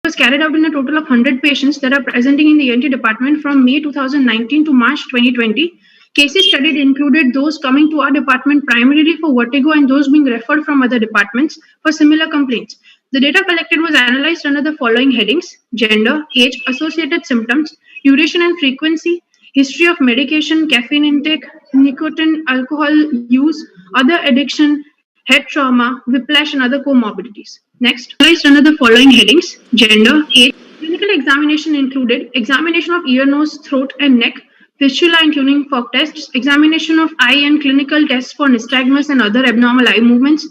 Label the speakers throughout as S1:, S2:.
S1: was carried out in a total of 100 patients that are presenting in the ENT department from May 2019 to March 2020. Cases studied included those coming to our department primarily for vertigo and those being referred from other departments for similar complaints. The data collected was analyzed under the following headings: gender, age, associated symptoms, duration and frequency, history of medication, caffeine intake, nicotine, alcohol use, other addiction, head trauma, whiplash, and other comorbidities. Next, analyzed under the following headings: gender, age. Clinical examination included examination of ear, nose, throat, and neck, fistula and tuning fork tests, examination of eye and clinical tests for nystagmus and other abnormal eye movements,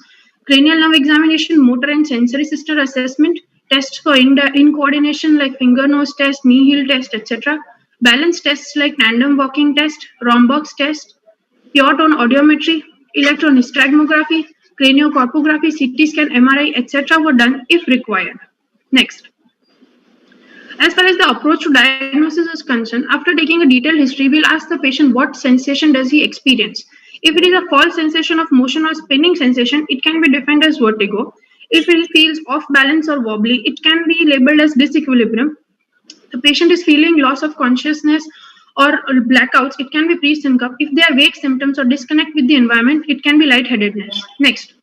S1: cranial nerve examination, motor and sensory system assessment, tests for coordination like finger nose test, knee heel test, etc., balance tests like tandem walking test, rhombox test, pure tone audiometry, electronystagmography, craniocorpography, CT scan, MRI, etc. were done if required. Next. As far as the approach to diagnosis is concerned, after taking a detailed history, we'll ask the patient what sensation does he experience. If it is a false sensation of motion or spinning sensation, it can be defined as vertigo. If it feels off balance or wobbly, it can be labeled as disequilibrium. The patient is feeling loss of consciousness or blackouts, it can be pre-syncope. If they are vague symptoms or disconnect with the environment, it can be lightheadedness. Next.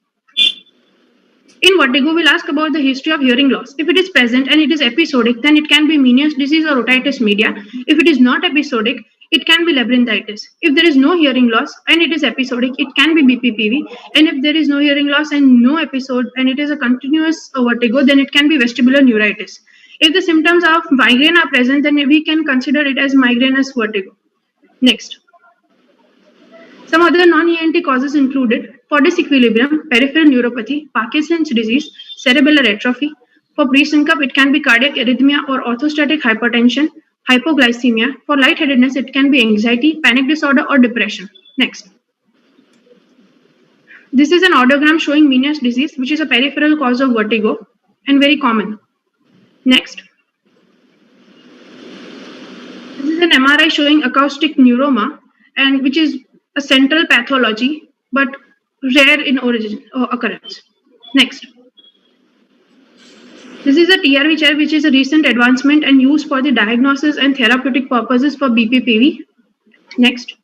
S1: In vertigo, we'll ask about the history of hearing loss. If it is present and it is episodic, then it can be Meniere's disease or otitis media. If it is not episodic, it can be labyrinthitis. If there is no hearing loss and it is episodic, it can be BPPV. And if there is no hearing loss and no episode and it is a continuous vertigo, then it can be vestibular neuritis. If the symptoms of migraine are present, then we can consider it as migrainous vertigo. Next. Some other non-ENT causes included for disequilibrium, peripheral neuropathy, Parkinson's disease, cerebellar atrophy. For pre-syncope, it can be cardiac arrhythmia or orthostatic hypertension, hypoglycemia. For lightheadedness, it can be anxiety, panic disorder, or depression. Next. This is an audiogram showing Meniere's disease, which is a peripheral cause of vertigo and very common. Next. This is an MRI showing acoustic neuroma, and which is a central pathology, but rare in origin or occurrence. Next. This is a TRV chair, which is a recent advancement and used for the diagnosis and therapeutic purposes for BPPV. Next.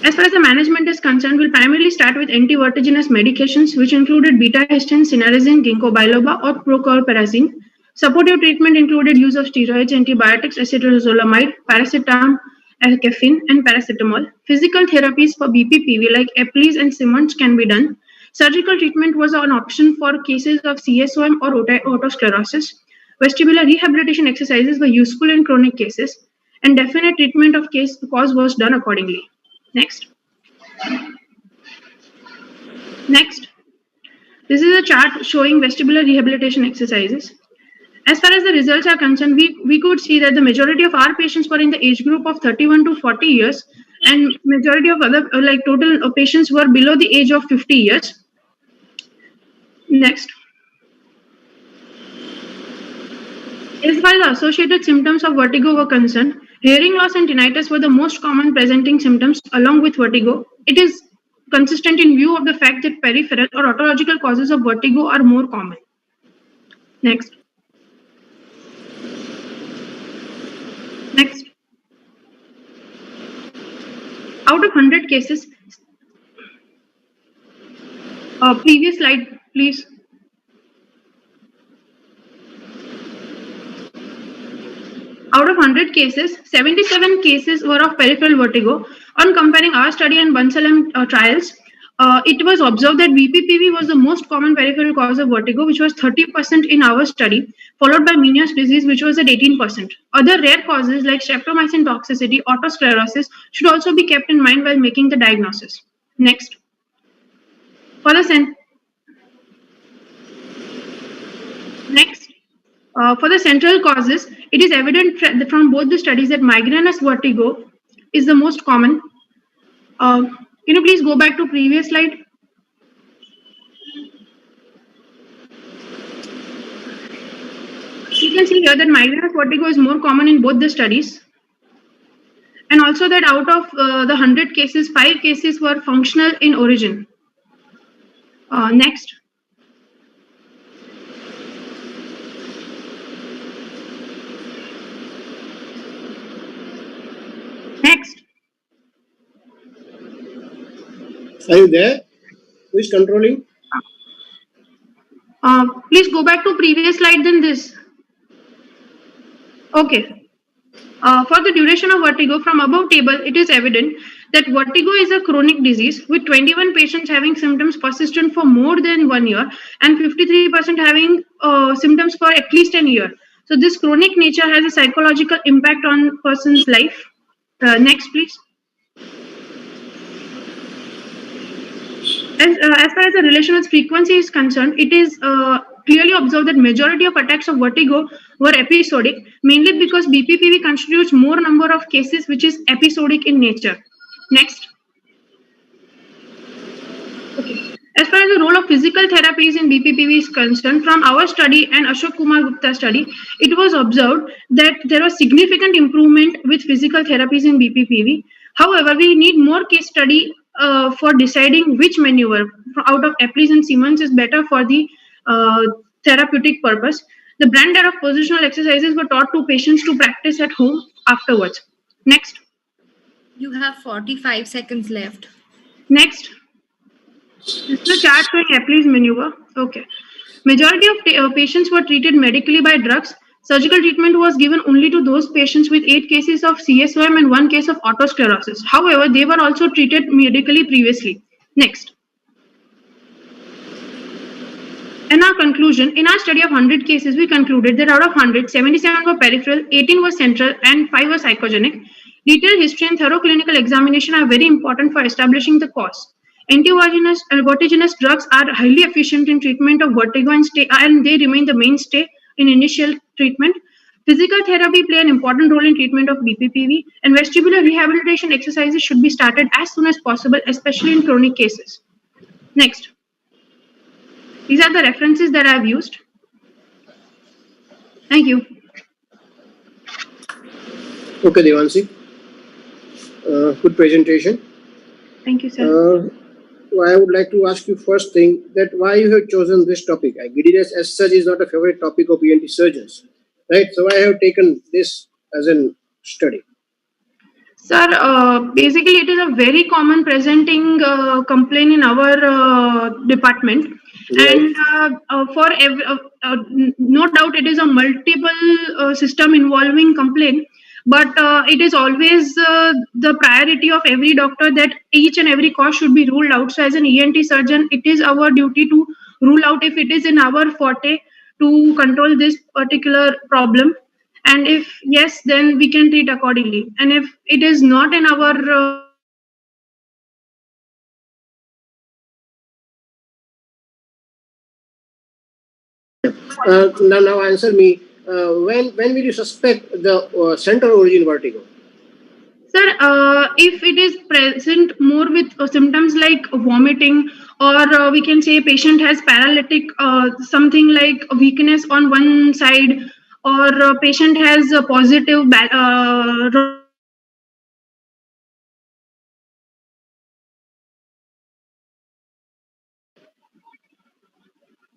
S1: As far as the management is concerned, we'll primarily start with anti-vertiginous medications, which included beta-histine, cinnarizine, ginkgo biloba, or prochlorperazine. Supportive treatment included use of steroids, antibiotics, acetazolamide, paracetamol, caffeine, and paracetamol. Physical therapies for BPPV like Epley's and Simmons can be done. Surgical treatment was an option for cases of CSOM or otosclerosis. Vestibular rehabilitation exercises were useful in chronic cases, and definite treatment of cause was done accordingly. Next. Next. This is a chart showing vestibular rehabilitation exercises. As far as the results are concerned, we could see that the majority of our patients were in the age group of 31 to 40 years, and majority of other total patients were below the age of 50 years. Next. As far as the associated symptoms of vertigo were concerned, hearing loss and tinnitus were the most common presenting symptoms along with vertigo. It is consistent in view of the fact that peripheral or otological causes of vertigo are more common. Next. Next. Out of 100 cases, previous slide, please. Out of 100 cases, 77 cases were of peripheral vertigo. On comparing our study and Bunsalam trials, it was observed that BPPV was the most common peripheral cause of vertigo, which was 30% in our study, followed by Meniere's disease, which was at 18%. Other rare causes like streptomycin toxicity, otosclerosis should also be kept in mind while making the diagnosis. Next. For the central causes, it is evident from both the studies that migrainous vertigo is the most common. Can you please go back to previous slide? You can see here that migrainous vertigo is more common in both the studies. And also that out of the 100 cases, 5 cases were functional in origin. Next.
S2: Are you there? Who is controlling?
S1: Please go back to previous slide than this. Okay. For the duration of vertigo, from above table, it is evident that vertigo is a chronic disease with 21 patients having symptoms persistent for more than 1 year and 53% having symptoms for at least an year. So this chronic nature has a psychological impact on person's life. Next, please. As far as the relation with frequency is concerned, it is clearly observed that majority of attacks of vertigo were episodic, mainly because BPPV constitutes more number of cases which is episodic in nature. Next. Okay. As far as the role of physical therapies in BPPV is concerned, from our study and Ashok Kumar Gupta study, it was observed that there was significant improvement with physical therapies in BPPV. However, we need more case study for deciding which maneuver out of Epley's and Simmons is better for the therapeutic purpose. The brand of positional exercises were taught to patients to practice at home afterwards. Next.
S3: You have 45 seconds left.
S1: Next. This is the chart showing Epley's maneuver. Okay. Majority of patients were treated medically by drugs. Surgical treatment was given only to those patients with 8 cases of CSOM and 1 case of autosclerosis. However, they were also treated medically previously. Next. In our conclusion, in our study of 100 cases, we concluded that out of 100, 77 were peripheral, 18 were central, and 5 were psychogenic. Detailed history and thorough clinical examination are very important for establishing the cause. Vertiginous drugs are highly efficient in treatment of vertigo and they remain the mainstay in initial treatment. Physical therapy play an important role in treatment of BPPV, and vestibular rehabilitation exercises should be started as soon as possible, especially in chronic cases. Next. These are the references that I've used. Thank you.
S2: Okay, Devansi. Good presentation.
S1: Thank you, sir.
S2: I would like to ask you first thing that why you have chosen this topic. Giddiness as such is not a favorite topic of ENT surgeons, right? So I have taken this as a study.
S1: Sir, basically it is a very common presenting complaint in our department. Right. And for no doubt it is a multiple system involving complaint, but it is always the priority of every doctor that each and every cause should be ruled out. So as an ENT surgeon, it is our duty to rule out if it is in our forte to control this particular problem. And if yes, then we can treat accordingly. And if it is not in our
S2: now answer me. When will you suspect the central origin vertigo?
S1: Sir, if it is present more with symptoms like vomiting, or we can say patient has paralytic, something like weakness on one side, or patient has a positive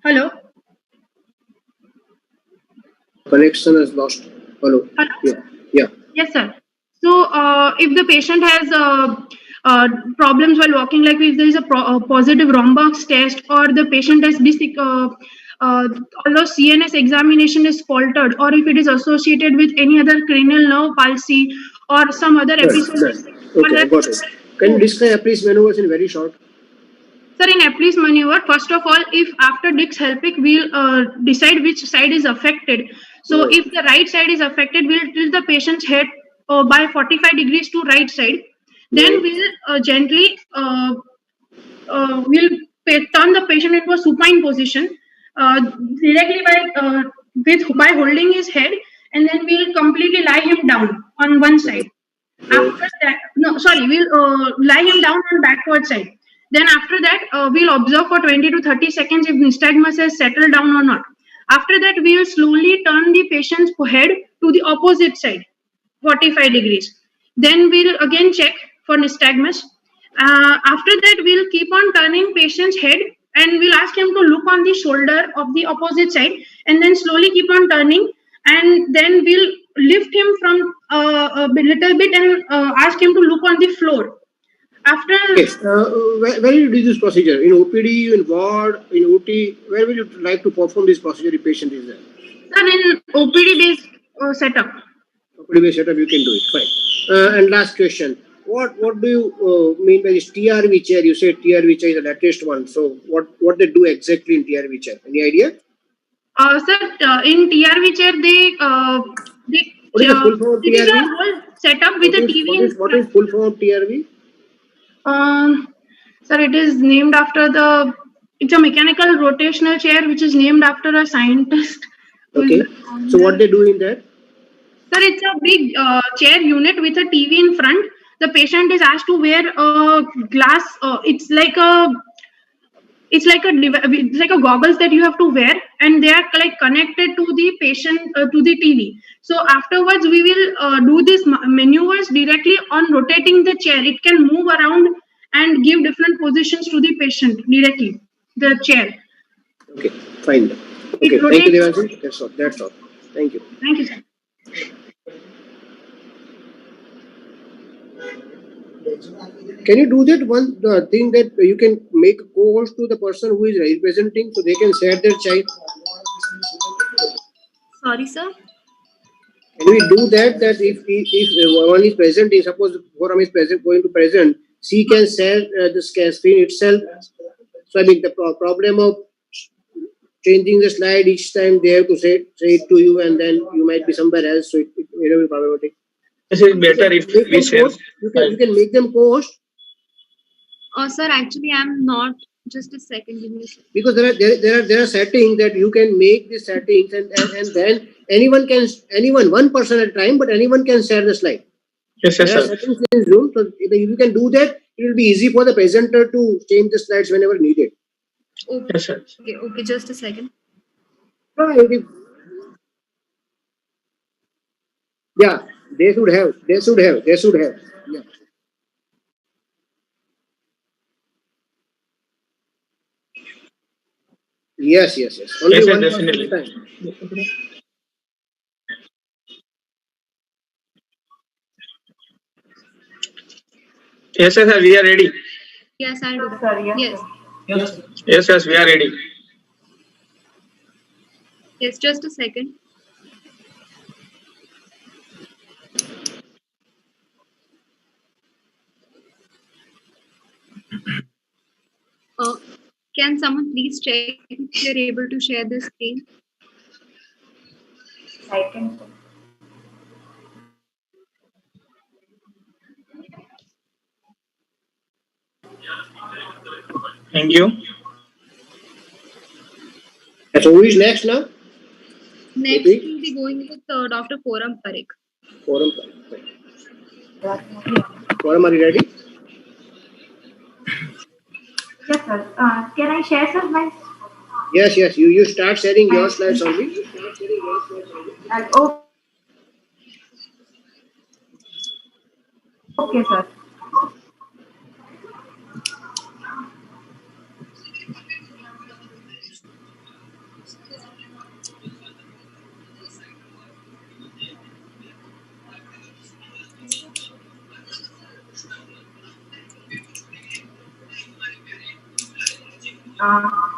S1: Hello?
S2: Connection is lost. Hello?
S1: Hello?
S2: Yeah.
S1: Yes, sir. So, if the patient has problems while walking, like if there is a positive Rombox test, or the patient has although CNS examination is faltered, or if it is associated with any other cranial nerve palsy or some other episode.
S2: Okay, got it. Can you describe Epley's maneuvers in very short?
S1: Sir, in Epley's maneuver, first of all, if after Dick's Helpic, we'll decide which side is affected. So, if the right side is affected, we'll tilt the patient's head by 45 degrees to right side. Then we'll gently we'll turn the patient into a supine position directly by holding his head, and then we'll completely lie him down on one side. After that, we'll lie him down on backward side. Then after that, we'll observe for 20 to 30 seconds if nystagmus has settled down or not. After that, we'll slowly turn the patient's head to the opposite side, 45 degrees. Then we'll again check for nystagmus. After that, we'll keep on turning patient's head, and we'll ask him to look on the shoulder of the opposite side, and then slowly keep on turning, and then we'll lift him from a little bit and ask him to look on the floor. After
S2: Okay. Where will you do this procedure? In OPD, in ward, in OT? Where will you like to perform this procedure if patient is there?
S1: sir, in OPD based setup.
S2: OPD based setup, you can do it. Fine. And last question. What do you mean by this TRV chair? You said TRV chair is the latest one. So what they do exactly in TRV chair? Any idea?
S1: Sir, in TRV chair, they
S2: What is the full form of
S1: it is a
S2: TRV?
S1: whole setup with a TV in
S2: What
S1: front.
S2: is full form of TRV?
S1: Sir, it is named after the. It's a mechanical rotational chair which is named after a scientist who is
S2: Okay.
S1: the
S2: So
S1: founder.
S2: what they do in that?
S1: Sir, it's a big chair unit with a TV in front. The patient is asked to wear a glass. It's like a goggles that you have to wear, and they are like connected to the patient to the TV. So afterwards, we will do these maneuvers directly on rotating the chair. It can move around and give different positions to the patient directly. The chair.
S2: Okay. Fine.
S1: It
S2: Okay. Thank you,
S1: rotates.
S2: Devanshi. That's all. That's all. Thank you.
S1: Thank you, sir.
S2: Can you do that one thing that you can make a co-host to the person who is representing so they can share their child?
S3: Sorry, sir.
S2: Can we do that? That if one is presenting, suppose forum is present going to present, she can share the screen itself. So I mean the problem of changing the slide each time they have to say it to you and then you might be somewhere else. So it will be problematic.
S4: This is better if
S2: Make
S4: we
S2: them
S4: share.
S2: co-host. You can make them co-host.
S3: Sir, actually, I'm not. Just a second, give me a second.
S2: Because there are settings that you can make the settings and then anyone one person at a time, but anyone can share the slide.
S4: Yes,
S2: There are
S4: sir.
S2: settings in Zoom, so if you can do that, it will be easy for the presenter to change the slides whenever needed.
S3: Okay,
S4: Yes, sir.
S3: okay, just a second.
S2: Right. Yeah, they should have. Yeah. Yes. Only
S4: Yes, sir,
S2: one person at a
S4: definitely.
S2: time.
S4: Yes, sir, we are ready.
S3: Yes, I'll do that.
S4: Yes, we are ready.
S3: Yes, just a second. Can someone please check if you're able to share the screen?
S5: I can.
S4: Thank you.
S2: So who is next now?
S3: Next,
S2: Repeat.
S3: we'll be going with Dr. Forum Parekh.
S2: Forum. Forum, are you ready?
S5: Yes, sir. Can I share some slides?
S2: Yes. You start sharing your slides only.
S5: Oh, okay, sir.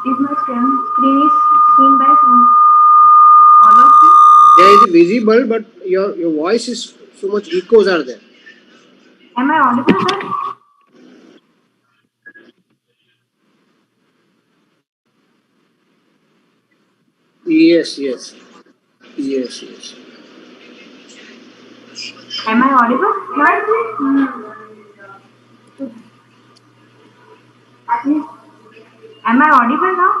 S5: Is my screen is seen by all of you?
S2: Yeah, it is visible, but your voice is so much echoes are there.
S5: Am I audible, sir?
S2: Yes.
S5: Am I audible? Not. Am I audible now?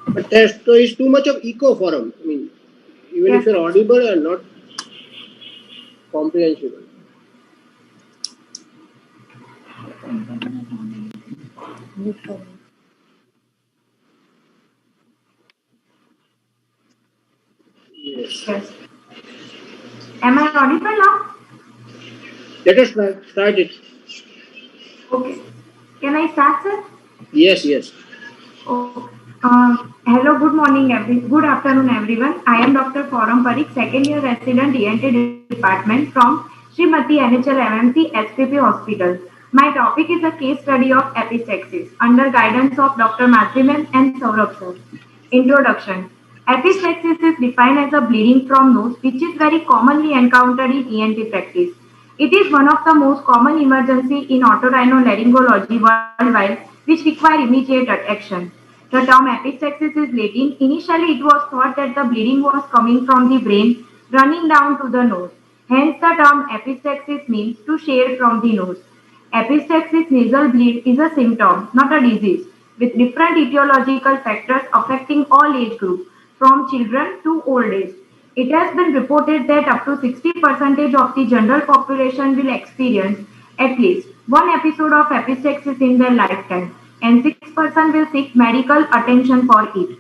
S2: But there is too much of echo for him. I mean, even if
S5: Yes.
S2: you're audible and not comprehensible. Yes.
S5: Yes. Am I audible now?
S2: Let us start it.
S5: Okay. Can I start, sir?
S2: Yes.
S5: Oh, hello, good afternoon, everyone. I am Dr. Forum Parikh, second year resident ENT department from Srimati NHL MMC SPP Hospital. My topic is a case study of epistaxis under guidance of Dr. Mathiman and Saurabh sir. Introduction. Epistaxis is defined as a bleeding from nose which is very commonly encountered in ENT practice. It is one of the most common emergency in otorhinolaryngology worldwide which require immediate action. The term epistaxis is Latin. Initially, it was thought that the bleeding was coming from the brain running down to the nose. Hence, the term epistaxis means to shade from the nose. Epistaxis nasal bleed is a symptom, not a disease, with different etiological factors affecting all age groups, from children to old age. It has been reported that up to 60% of the general population will experience at least one episode of epistaxis in their lifetime, and 6% will seek medical attention for it.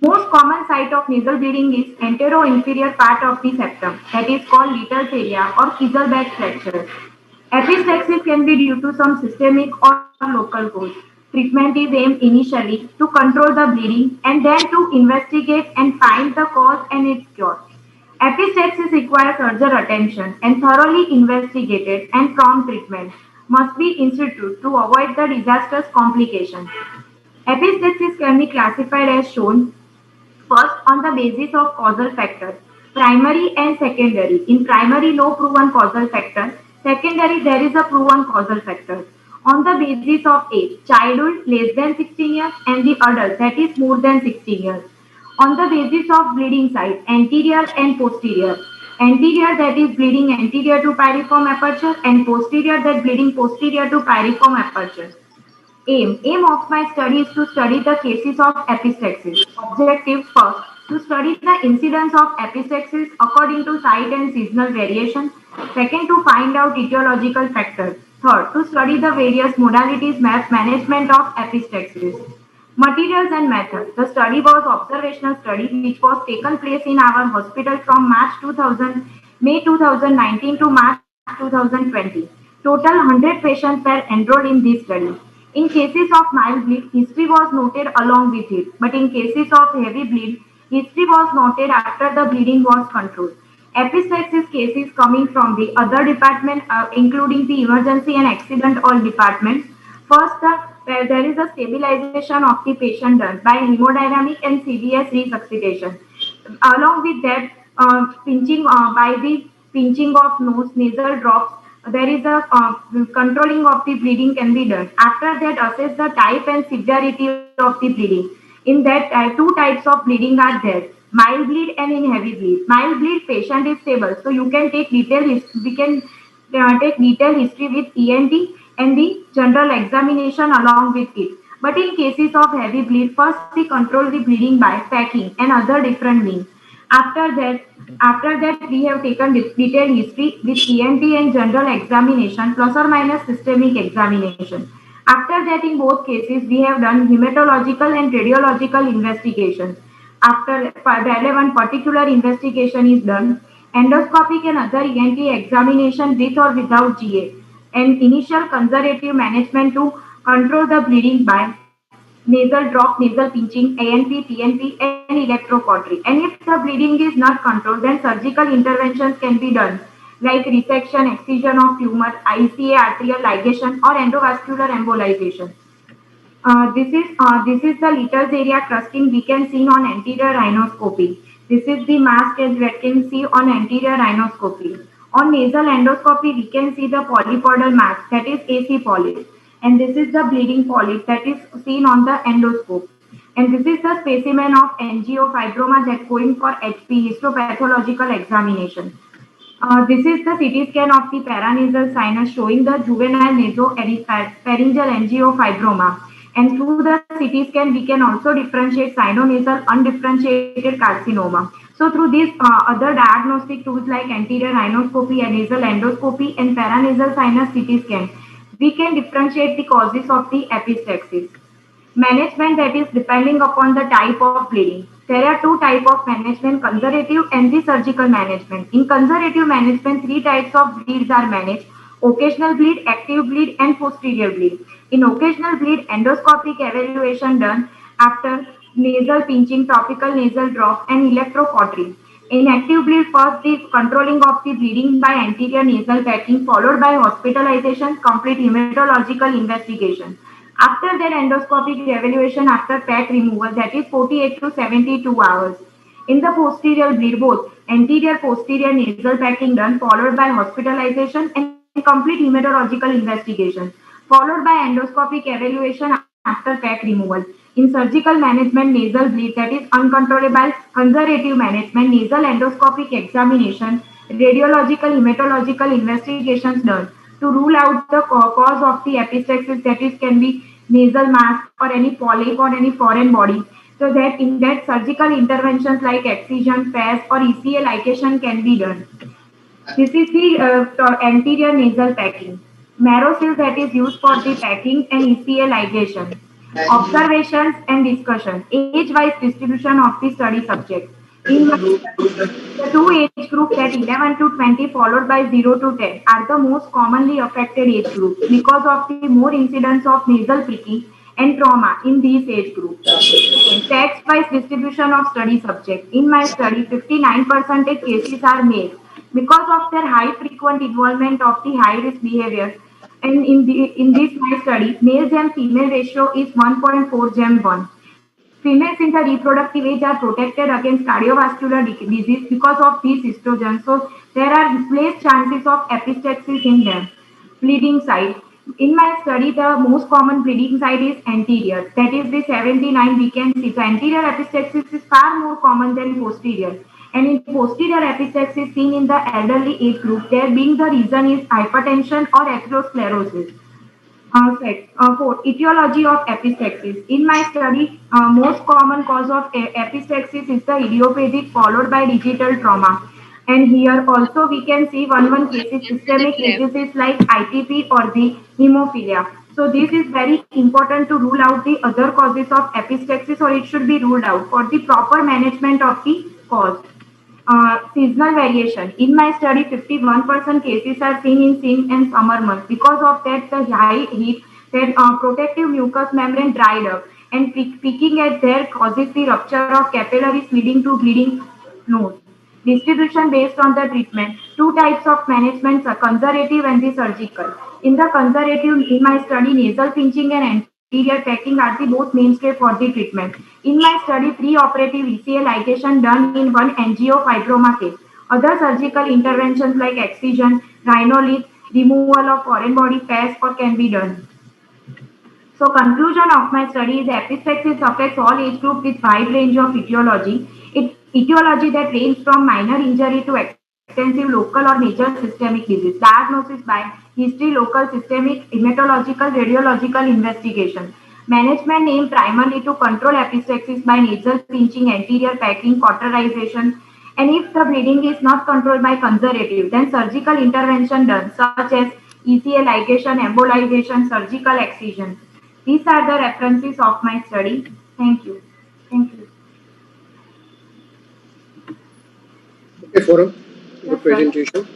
S5: Most common site of nasal bleeding is antero-inferior part of the septum, that is called Little's area or Kieselbach fracture. Epistaxis can be due to some systemic or local cause. Treatment is aimed initially to control the bleeding and then to investigate and find the cause and its cure. Epistaxis requires urgent attention and thoroughly investigated and prompt treatment must be instituted to avoid the disastrous complications. Epistaxis can be classified as shown. First, on the basis of causal factors, primary and secondary. In primary, no proven causal factor. Secondary, there is a proven causal factor. On the basis of age, childhood less than 16 years and the adult that is more than 16 years. On the basis of bleeding site, anterior and posterior. Anterior that is bleeding anterior to piriform aperture and posterior that bleeding posterior to piriform aperture. Aim of my study is to study the cases of epistaxis. Objective first, to study the incidence of epistaxis according to site and seasonal variation. Second, to find out etiological factors. Third, to study the various modalities management of epistaxis. Materials and methods. The study was observational study which was taken place in our hospital from May 2019 to March 2020. Total 100 patients were enrolled in this study. In cases of mild bleed, history was noted along with it, but in cases of heavy bleed, history was noted after the bleeding was controlled. Epistaxis cases coming from the other department, including the emergency and accident all departments. First, there is a stabilization of the patient done by hemodynamic and CVS resuscitation. Along with that, pinching by the pinching of nose, nasal drops, there is a controlling of the bleeding can be done. After that, assess the type and severity of the bleeding. In that, two types of bleeding are there: mild bleed and in heavy bleed. Mild bleed patient is stable, so you can take detailed. We can take detailed history with ENT and the general examination along with it. But in cases of heavy bleed, first we control the bleeding by packing and other different means. After that, we have taken detailed history with ENT and general examination plus or minus systemic examination. After that, in both cases, we have done hematological and radiological investigations. After relevant particular investigation is done, endoscopic and other ENT examination with or without GA, and initial conservative management to control the bleeding by nasal drop, nasal pinching, ANP, PNP, and electrocautery. And if the bleeding is not controlled, then surgical interventions can be done, like resection, excision of tumor, ICA, arterial ligation, or endovascular embolization. This is the Little's area crusting we can see on anterior rhinoscopy. This is the mask as we can see on anterior rhinoscopy. On nasal endoscopy, we can see the polypoidal mass, that is AC polyp. And this is the bleeding polyp that is seen on the endoscope. And this is the specimen of angiofibroma that going for HP, histopathological examination. This is the CT scan of the paranasal sinus showing the juvenile nasopharyngeal angiofibroma. And through the CT scan, we can also differentiate sinonasal undifferentiated carcinoma. So through these other diagnostic tools like anterior rhinoscopy and nasal endoscopy and paranasal sinus CT scan, we can differentiate the causes of the epistaxis. Management, that is depending upon the type of bleeding. There are two types of management, conservative and the surgical management. In conservative management, three types of bleeds are managed: occasional bleed, active bleed, and posterior bleed. In occasional bleed, endoscopic evaluation done after nasal pinching, topical nasal drop, and electrocautery. In active bleed, first the controlling of the bleeding by anterior nasal packing, followed by hospitalization, complete hematological investigation. After that, endoscopic evaluation after pack removal, that is 48 to 72 hours. In the posterior bleed, both anterior posterior nasal packing done, followed by hospitalization and complete hematological investigation, followed by endoscopic evaluation after pack removal. In surgical management, nasal bleed, that is uncontrollable conservative management, nasal endoscopic examination, radiological hematological investigations done to rule out the cause of the epistaxis, that is can be nasal mass or any polyp or any foreign body. So that in that surgical interventions like excision, PAS or ECA ligation can be done. This is the anterior nasal packing. Marrow that is used for the packing and ECA ligation. Observations and discussion. Age-wise distribution of the study subjects. In my study, the two age groups that 11 to 20 followed by 0 to 10 are the most commonly affected age groups because of the more incidence of nasal pricking and trauma in these age groups. Sex-wise distribution of study subjects. In my study, 59% cases are male because of their high frequent involvement of the high-risk behavior. And in this my study, male gem female ratio is 1.4 gem 1. Females in the reproductive age are protected against cardiovascular disease because of these estrogens. So there are less chances of epistaxis in them. Bleeding site. In my study, the most common bleeding site is anterior. That is the 79 we can see. So anterior epistaxis is far more common than posterior. And in posterior epistaxis seen in the elderly age group, there being the reason is hypertension or atherosclerosis. Fourth, etiology of epistaxis. In my study, most common cause of epistaxis is the idiopathic followed by digital trauma. And here also we can see one cases systemic diseases like ITP or the hemophilia. So this is very important to rule out the other causes of epistaxis, or it should be ruled out for the proper management of the cause. Seasonal variation. In my study, 51% cases are seen in spring and summer months. Because of that, the high heat, then protective mucous membrane dried up, and peaking at there causes the rupture of capillaries leading to bleeding nose. Distribution based on the treatment. Two types of management, conservative and the surgical. In the conservative, in my study, nasal pinching and anterior packing are the both mainstay for the treatment. In my study, pre-operative ECA ligation done in one angiofibroma case. Other surgical interventions like excision, rhinolith, removal of foreign body PAS or can be done. So conclusion of my study is epistaxis affects all age groups with wide range of etiology. Etiology that range from minor injury to extensive local or major systemic disease. Diagnosis by history, local, systemic, hematological, radiological investigation. Management aimed primarily to control epistaxis by nasal pinching, anterior packing, cauterization. And if the bleeding is not controlled by conservative, then surgical intervention done, such as ECA ligation, embolization, surgical excision. These are the references of my study. Thank you. Thank you.
S2: Okay, Forum, the
S5: Yes, sir.
S2: presentation.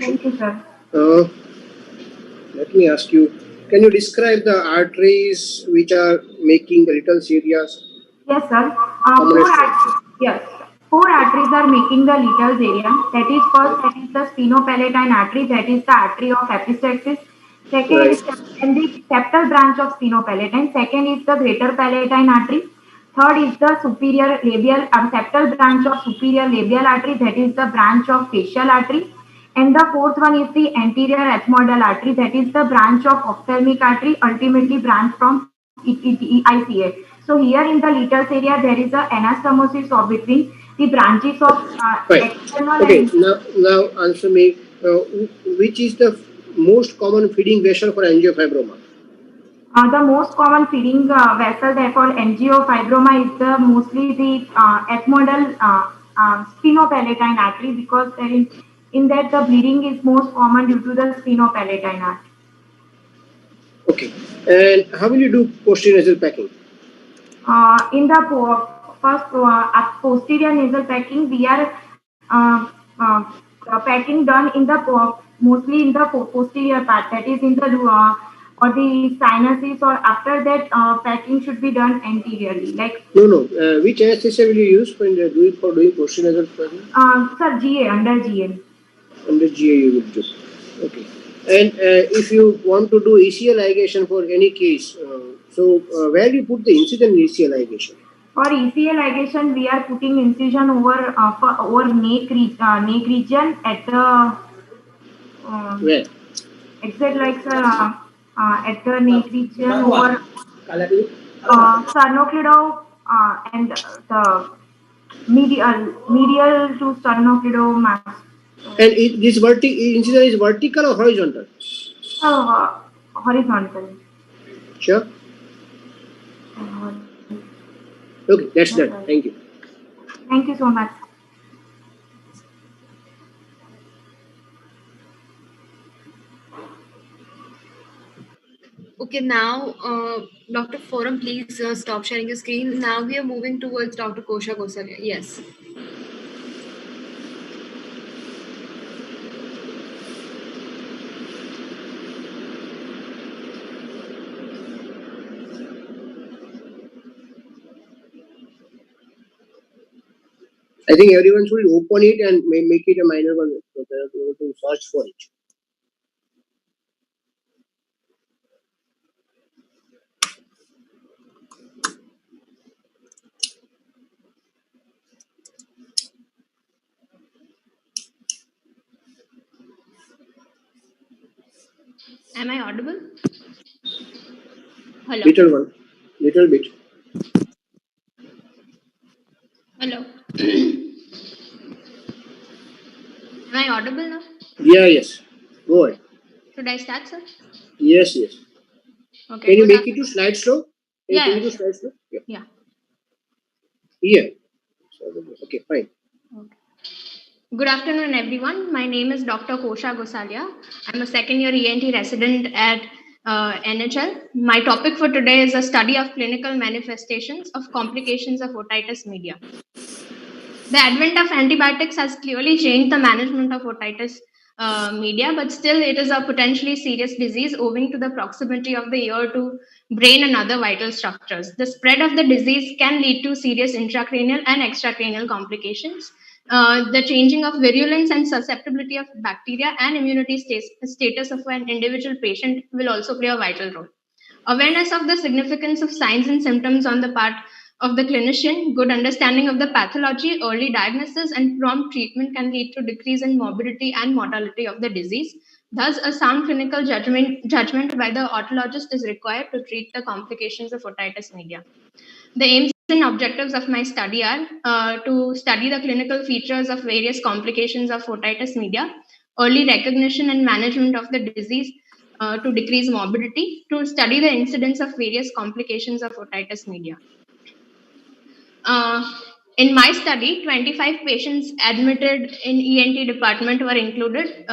S5: Thank you, sir.
S2: Let me ask you, can you describe the arteries which are making the little areas?
S5: Yes, sir.
S2: Commonest ones.
S5: Yes. Four arteries are making the Little's area. That is first, that is the sphenopalatine artery. That is the artery of epistaxis. Second
S2: Right.
S5: is and the septal branch of sphenopalatine. Second is the greater palatine artery. Third is the superior labial septal branch of superior labial artery. That is the branch of facial artery. And the fourth one is the anterior ethmoidal artery. That is the branch of ophthalmic artery, ultimately branch from ICA. So here in the Little's area, there is a anastomosis of between the branches of
S2: Fine.
S5: external
S2: Okay,
S5: and
S2: now answer me. Which is the most common feeding vessel for angiofibroma?
S5: the most common feeding vessel therefore angiofibroma is the mostly the ethmoidal sphenopalatine artery because in that the bleeding is most common due to the sphenopalatine artery.
S2: Okay. And how will you do posterior nasal packing?
S5: In the first posterior nasal packing, we are uh, packing done in the mostly in the posterior part, that is in the or the sinuses, or after that packing should be done anteriorly? Like,
S2: No. Which anesthesia will you use when doing post-nasal spasm?
S5: sir, GA, under GA.
S2: Under GA you will do. Okay. And if you want to do ECL ligation for any case, where do you put the incision in ECL ligation?
S5: For ECA ligation, we are putting incision over neck region at the
S2: Where?
S5: exact, like, sir, at the neck region over sternocleidomastoid, and the medial to sternocleidomastoid.
S2: And this incision is vertical or horizontal?
S5: Horizontal.
S2: Sure. Okay, that's done. Thank you.
S5: Thank you so much.
S3: Okay, now, Dr. Forum, please stop sharing your screen. Now we are moving towards Dr. Kosha Gosalia. Yes.
S2: I think everyone should open it and make it a minor one so that you to search for it.
S3: Am I audible? Hello.
S2: Little bit.
S3: Hello. Am I audible now?
S2: Yeah, yes. Go ahead.
S3: Should I start, sir?
S2: Yes.
S3: Okay.
S2: Can you
S3: good
S2: make it to slide slow?
S3: Yeah,
S2: Can you
S3: yeah,
S2: do slide slow? Yeah.
S3: Yeah.
S2: Here. Okay, fine.
S3: Okay. Good afternoon, everyone. My name is Dr. Kosha Gosalia. I'm a second year ENT resident at NHL. My topic for today is a study of clinical manifestations of complications of otitis media. The advent of antibiotics has clearly changed the management of otitis media, but still it is a potentially serious disease owing to the proximity of the ear to brain and other vital structures. The spread of the disease can lead to serious intracranial and extracranial complications. The changing of virulence and susceptibility of bacteria and immunity status of an individual patient will also play a vital role. Awareness of the significance of signs and symptoms on the part of the clinician, good understanding of the pathology, early diagnosis, and prompt treatment can lead to decrease in morbidity and mortality of the disease. Thus, a sound clinical judgment by the otologist is required to treat the complications of otitis media. The aims and objectives of my study are to study the clinical features of various complications of otitis media, early recognition and management of the disease to decrease morbidity, to study the incidence of various complications of otitis media. In my study, 25 patients admitted in ENT department were included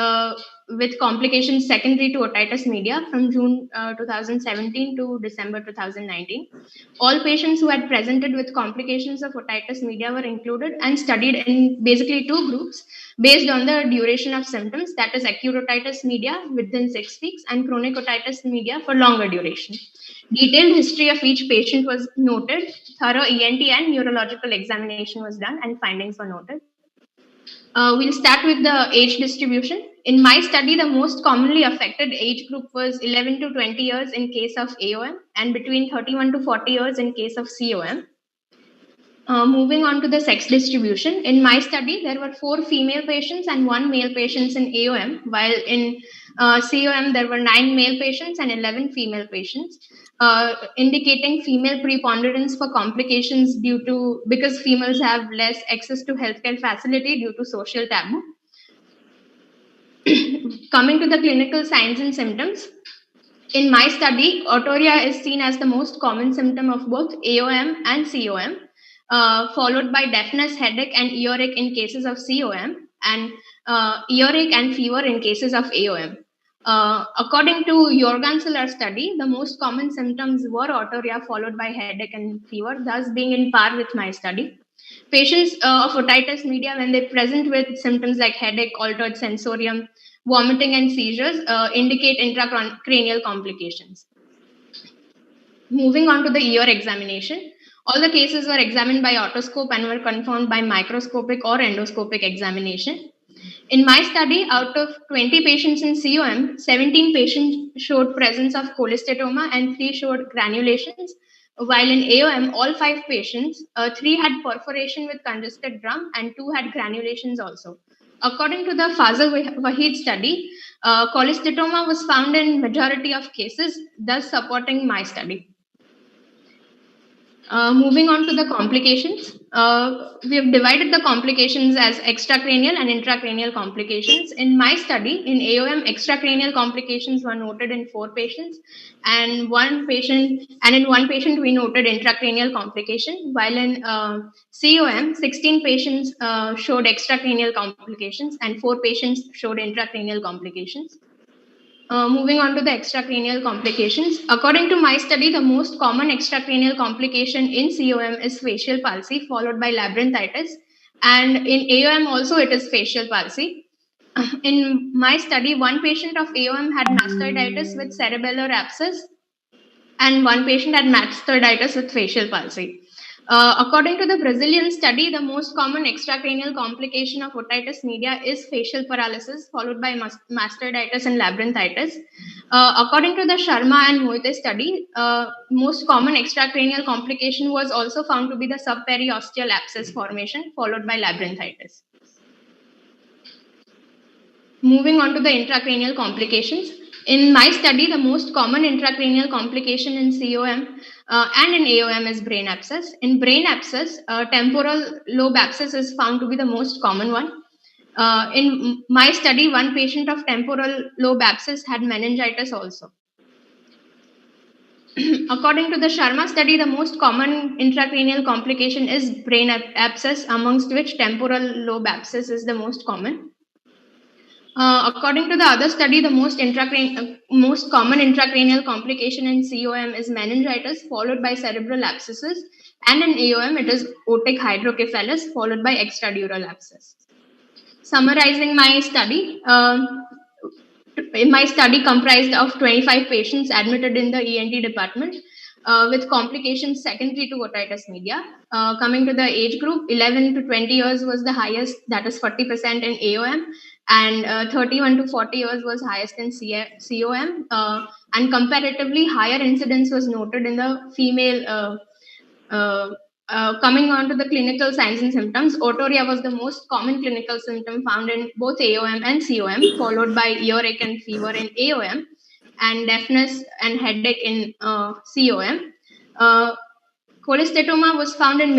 S3: with complications secondary to otitis media from June 2017 to December 2019. All patients who had presented with complications of otitis media were included and studied in basically two groups based on the duration of symptoms, that is acute otitis media within 6 weeks and chronic otitis media for longer duration. Detailed history of each patient was noted, thorough ENT and neurological examination was done, and findings were noted. We'll start with the age distribution. In my study, the most commonly affected age group was 11 to 20 years in case of AOM and between 31 to 40 years in case of COM. Moving on to the sex distribution. In my study, there were 4 female patients and 1 male patients in AOM, while in COM, there were 9 male patients and 11 female patients, indicating female preponderance for complications because females have less access to healthcare facility due to social taboo. Coming to the clinical signs and symptoms. In my study, otorrhea is seen as the most common symptom of both AOM and COM, followed by deafness, headache, and earache in cases of COM, and earache and fever in cases of AOM. According to Jorgensen study, the most common symptoms were otorrhea followed by headache and fever, thus being in par with my study. Patients of otitis media, when they present with symptoms like headache, altered sensorium, vomiting, and seizures indicate intracranial complications. Moving on to the ear examination, all the cases were examined by otoscope and were confirmed by microscopic or endoscopic examination. In my study, out of 20 patients in COM, 17 patients showed presence of cholesteatoma and 3 showed granulations, while in AOM, all 5 patients, 3 had perforation with congested drum and 2 had granulations also. According to the Fazal Wahid study, cholesteatoma was found in majority of cases, thus supporting my study. Moving on to the complications, we have divided the complications as extracranial and intracranial complications. In my study, in AOM, extracranial complications were noted in 4 patients, and in one patient we noted intracranial complication, while in COM, 16 patients showed extracranial complications and 4 patients showed intracranial complications. Moving on to the extracranial complications. According to my study, the most common extracranial complication in COM is facial palsy, followed by labyrinthitis. And in AOM also it is facial palsy. In my study, one patient of AOM had mastoiditis with cerebellar abscess, and one patient had mastoiditis with facial palsy. According to the Brazilian study, the most common extracranial complication of otitis media is facial paralysis, followed by mastoiditis and labyrinthitis. According to the Sharma and Moite study, most common extracranial complication was also found to be the subperiosteal abscess formation, followed by labyrinthitis. Moving on to the intracranial complications. In my study, the most common intracranial complication in COM and in AOM is brain abscess. In brain abscess, temporal lobe abscess is found to be the most common one. In my study, one patient of temporal lobe abscess had meningitis also. According to the Sharma study, the most common intracranial complication is brain abscess, amongst which temporal lobe abscess is the most common. According to the other study, the most common intracranial complication in COM is meningitis, followed by cerebral abscesses, and in AOM it is otic hydrocephalus, followed by extradural abscess. Summarizing my study, my study comprised of 25 patients admitted in the ENT department with complications secondary to otitis media. Coming to the age group, 11 to 20 years was the highest, that is 40% in AOM, and 31 to 40 years was highest in COM, and comparatively higher incidence was noted in the female. Coming on to the clinical signs and symptoms, otorrhea was the most common clinical symptom found in both AOM and COM, followed by earache and fever in AOM, and deafness and headache in COM. Cholesteatoma was found in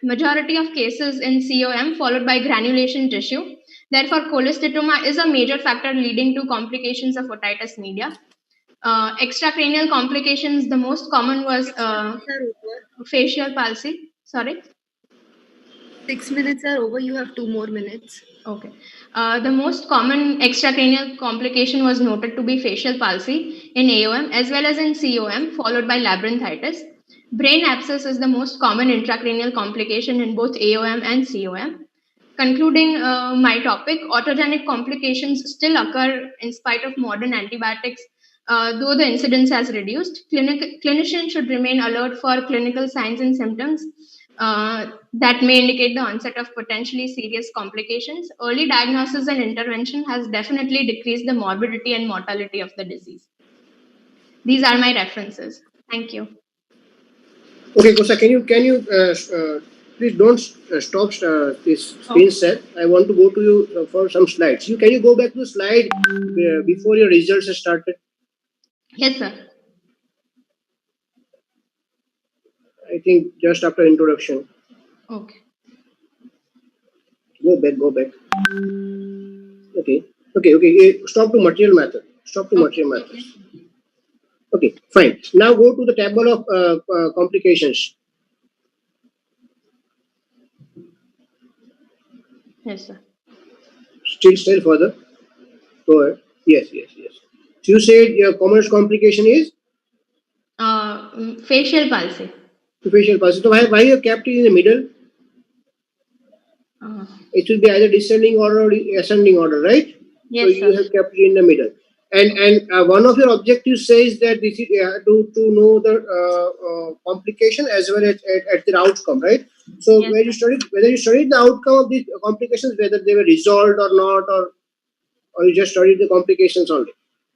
S3: majority of cases in COM, followed by granulation tissue. Therefore, cholesteatoma is a major factor leading to complications of otitis media. Extracranial complications, the most common was facial palsy. Sorry?
S6: 6 minutes are over. You have 2 more minutes.
S3: Okay. The most common extracranial complication was noted to be facial palsy in AOM as well as in COM, followed by labyrinthitis. Brain abscess is the most common intracranial complication in both AOM and COM. Concluding my topic, autogenic complications still occur in spite of modern antibiotics, though the incidence has reduced. Clinicians should remain alert for clinical signs and symptoms that may indicate the onset of potentially serious complications. Early diagnosis and intervention has definitely decreased the morbidity and mortality of the disease. These are my references. Thank you.
S2: Okay, Kosha, can you please don't stop this screen set. I want to go to you for some slides. Can you go back to the slide before your results are started?
S3: Yes, sir.
S2: I think just after introduction.
S3: Okay.
S2: Go back. Okay. Stop to material method. Material method. Okay, fine. Now go to the table of complications.
S3: Yes, sir.
S2: Still further. Go ahead. Yes. So you said your commonest complication is?
S3: Facial palsy.
S2: Facial palsy. So why you kept it in the middle? It will be either descending order or ascending order, right?
S3: Yes,
S2: you
S3: sir.
S2: have kept it in the middle. And one of your objectives says that this is to know the complication as well as at their outcome, right? So
S3: Yes,
S2: whether you studied the outcome of these complications, whether they were resolved or not, or you just studied the complications only.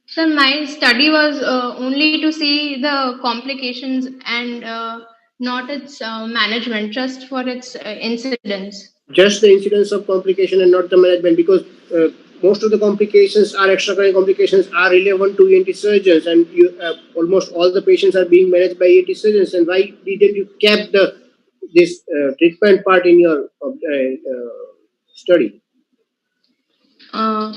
S3: So my study was only to see the complications and not its management, just for its incidence.
S2: Just the incidence of complication and not the management, because most of the complications are extracardiac complications are relevant to ENT surgeons, and almost all the patients are being managed by ENT surgeons. And why didn't you kept this treatment part in your study?
S3: Uh,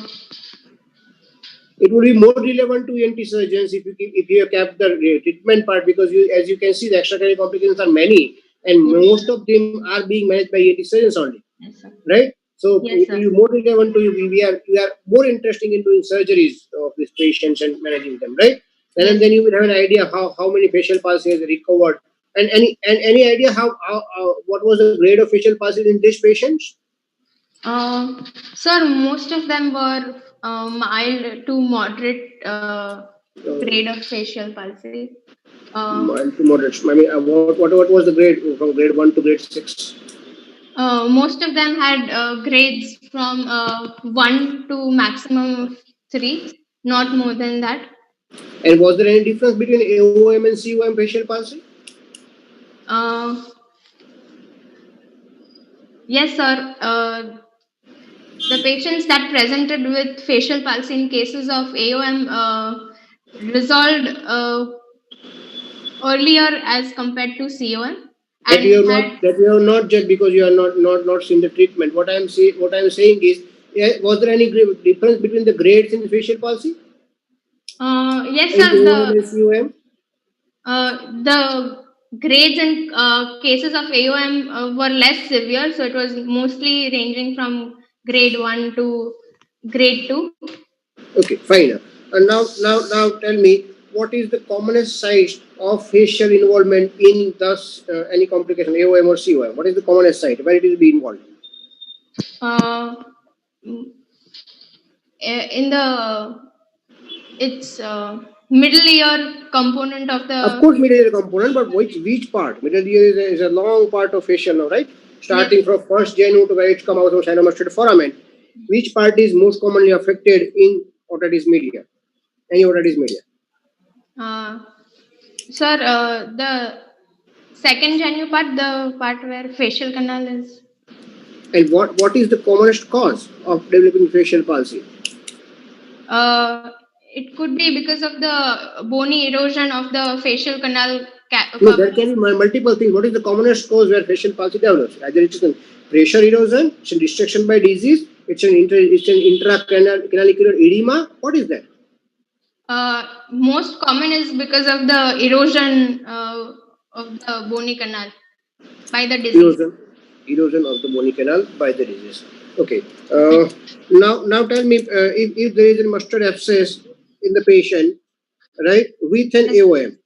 S2: It would be more relevant to ENT surgeons if you have kept the treatment part, because as you can see, the extracardiac complications are many, and most of them are being managed by ENT surgeons only.
S3: yes, sir.
S2: Right? So
S3: Yes,
S2: it
S3: sir.
S2: will be more relevant to you. We are more interested in doing surgeries of these patients and managing them, right? And then you will have an idea how many facial palsy has recovered, and any idea how what was the grade of facial palsy in these patients?
S3: Sir, most of them were mild to moderate grade of facial palsy.
S2: Mild to moderate. I mean, what was the grade from grade 1 to grade 6?
S3: Most of them had grades from 1 to maximum of 3, not more than that.
S2: And was there any difference between AOM and COM facial palsy?
S3: Yes, sir. The patients that presented with facial palsy in cases of AOM resolved earlier as compared to COM.
S2: That you have not judged because you are not seen the treatment. What I am saying is, was there any difference between the grades in facial palsy
S3: Yes,
S2: in
S3: sir.
S2: AOM and COM?
S3: The grades in cases of AOM were less severe, so it was mostly ranging from grade 1 to grade 2.
S2: Okay, fine. And now tell me, what is the commonest site of facial involvement in thus any complication, AOM or COM? What is the commonest site where it will be involved?
S3: Uh, in the it's middle ear component of
S2: Of
S3: the
S2: course, middle ear component, but which part? Middle ear is a long part of facial nerve, right? Starting
S3: yes.
S2: from first genu to where it comes out of sinomasted foramen. Which part is most commonly affected in otitis media? Any otitis media?
S3: Sir, the second genu part, the part where facial canal is.
S2: And what is the commonest cause of developing facial palsy?
S3: It could be because of the bony erosion of the facial canal.
S2: No, there can be multiple things. What is the commonest cause where facial palsy develops? Either it's a pressure erosion, it's a distraction by disease, it's an intracranial edema. What is that?
S3: Most common is because of the erosion of the bony canal by the disease.
S2: Erosion of the bony canal by the disease. Okay. Now tell me, if there is a mustard abscess in the patient, right, with an AOM,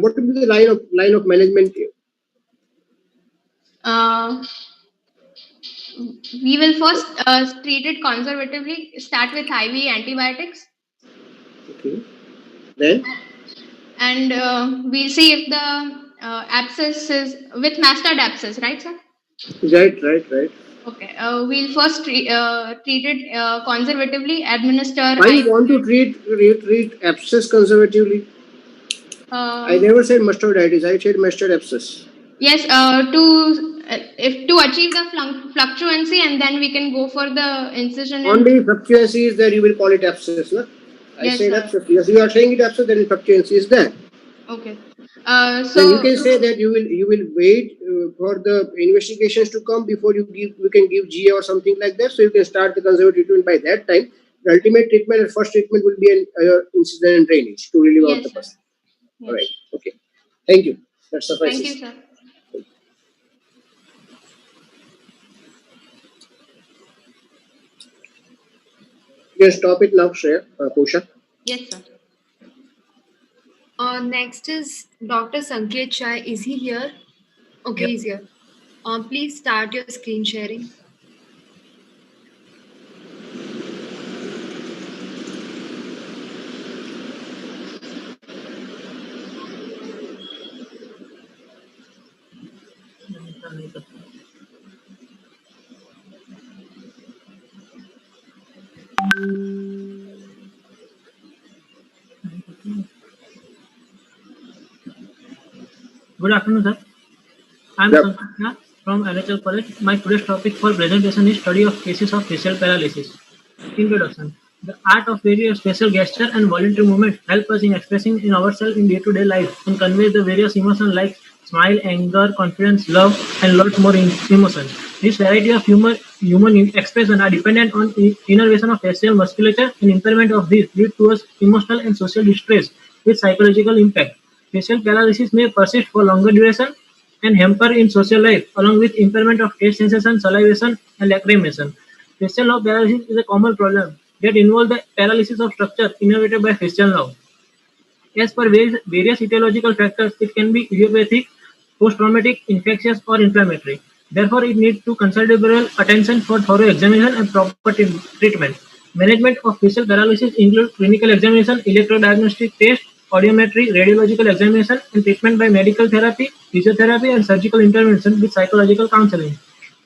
S2: what will be the line of management?
S3: We will first treat it conservatively. Start with IV antibiotics.
S2: Okay. Then?
S3: And we'll see if the abscess is with mustard abscess, right, sir?
S2: Right.
S3: Okay. We'll first treat it conservatively. Administer.
S2: Why you want to treat abscess conservatively? I never said mastoiditis. I said mustard abscess.
S3: Yes. To achieve the fluctuancy, and then we can go for the incision.
S2: Only fluctuancy is there. You will call it abscess, no? I said abscess. Yes, you are saying it abscess. Then fluctuancy is there.
S3: Okay.
S2: So you can say that you will wait for the investigations to come before you can give GA or something like that. So you can start the conservative treatment by that time. The ultimate treatment and first treatment will be an incision and drainage to relieve out the pus.
S3: Yes.
S2: All right. Okay. Thank you. That suffices.
S3: Thank you, sir.
S2: You can stop it now, Shreya, Kosha.
S3: Yes, sir.
S6: Next is Dr. Sanket Chai. Is he here? Okay, he's here. Please start your screen sharing.
S7: Good afternoon, sir. I am
S2: Yep.
S7: Sankar from NHL College. My today's topic for presentation is study of cases of facial paralysis. Introduction. The art of various facial gesture and voluntary movement help us in expressing in ourselves in day-to-day life and convey the various emotions like smile, anger, confidence, love, and lots more emotions. This variety of human expression are dependent on innervation of facial musculature and impairment of these lead to us emotional and social distress with psychological impact. Facial paralysis may persist for longer duration and hamper in social life, along with impairment of taste sensation, salivation, and lacrimation. Facial nerve paralysis is a common problem that involves the paralysis of structure innervated by facial nerve. As per various etiological factors, it can be idiopathic, post-traumatic, infectious, or inflammatory. Therefore, it needs to considerable attention for thorough examination and proper treatment. Management of facial paralysis includes clinical examination, electrodiagnostic test, audiometry, radiological examination, and treatment by medical therapy, physiotherapy, and surgical intervention with psychological counseling.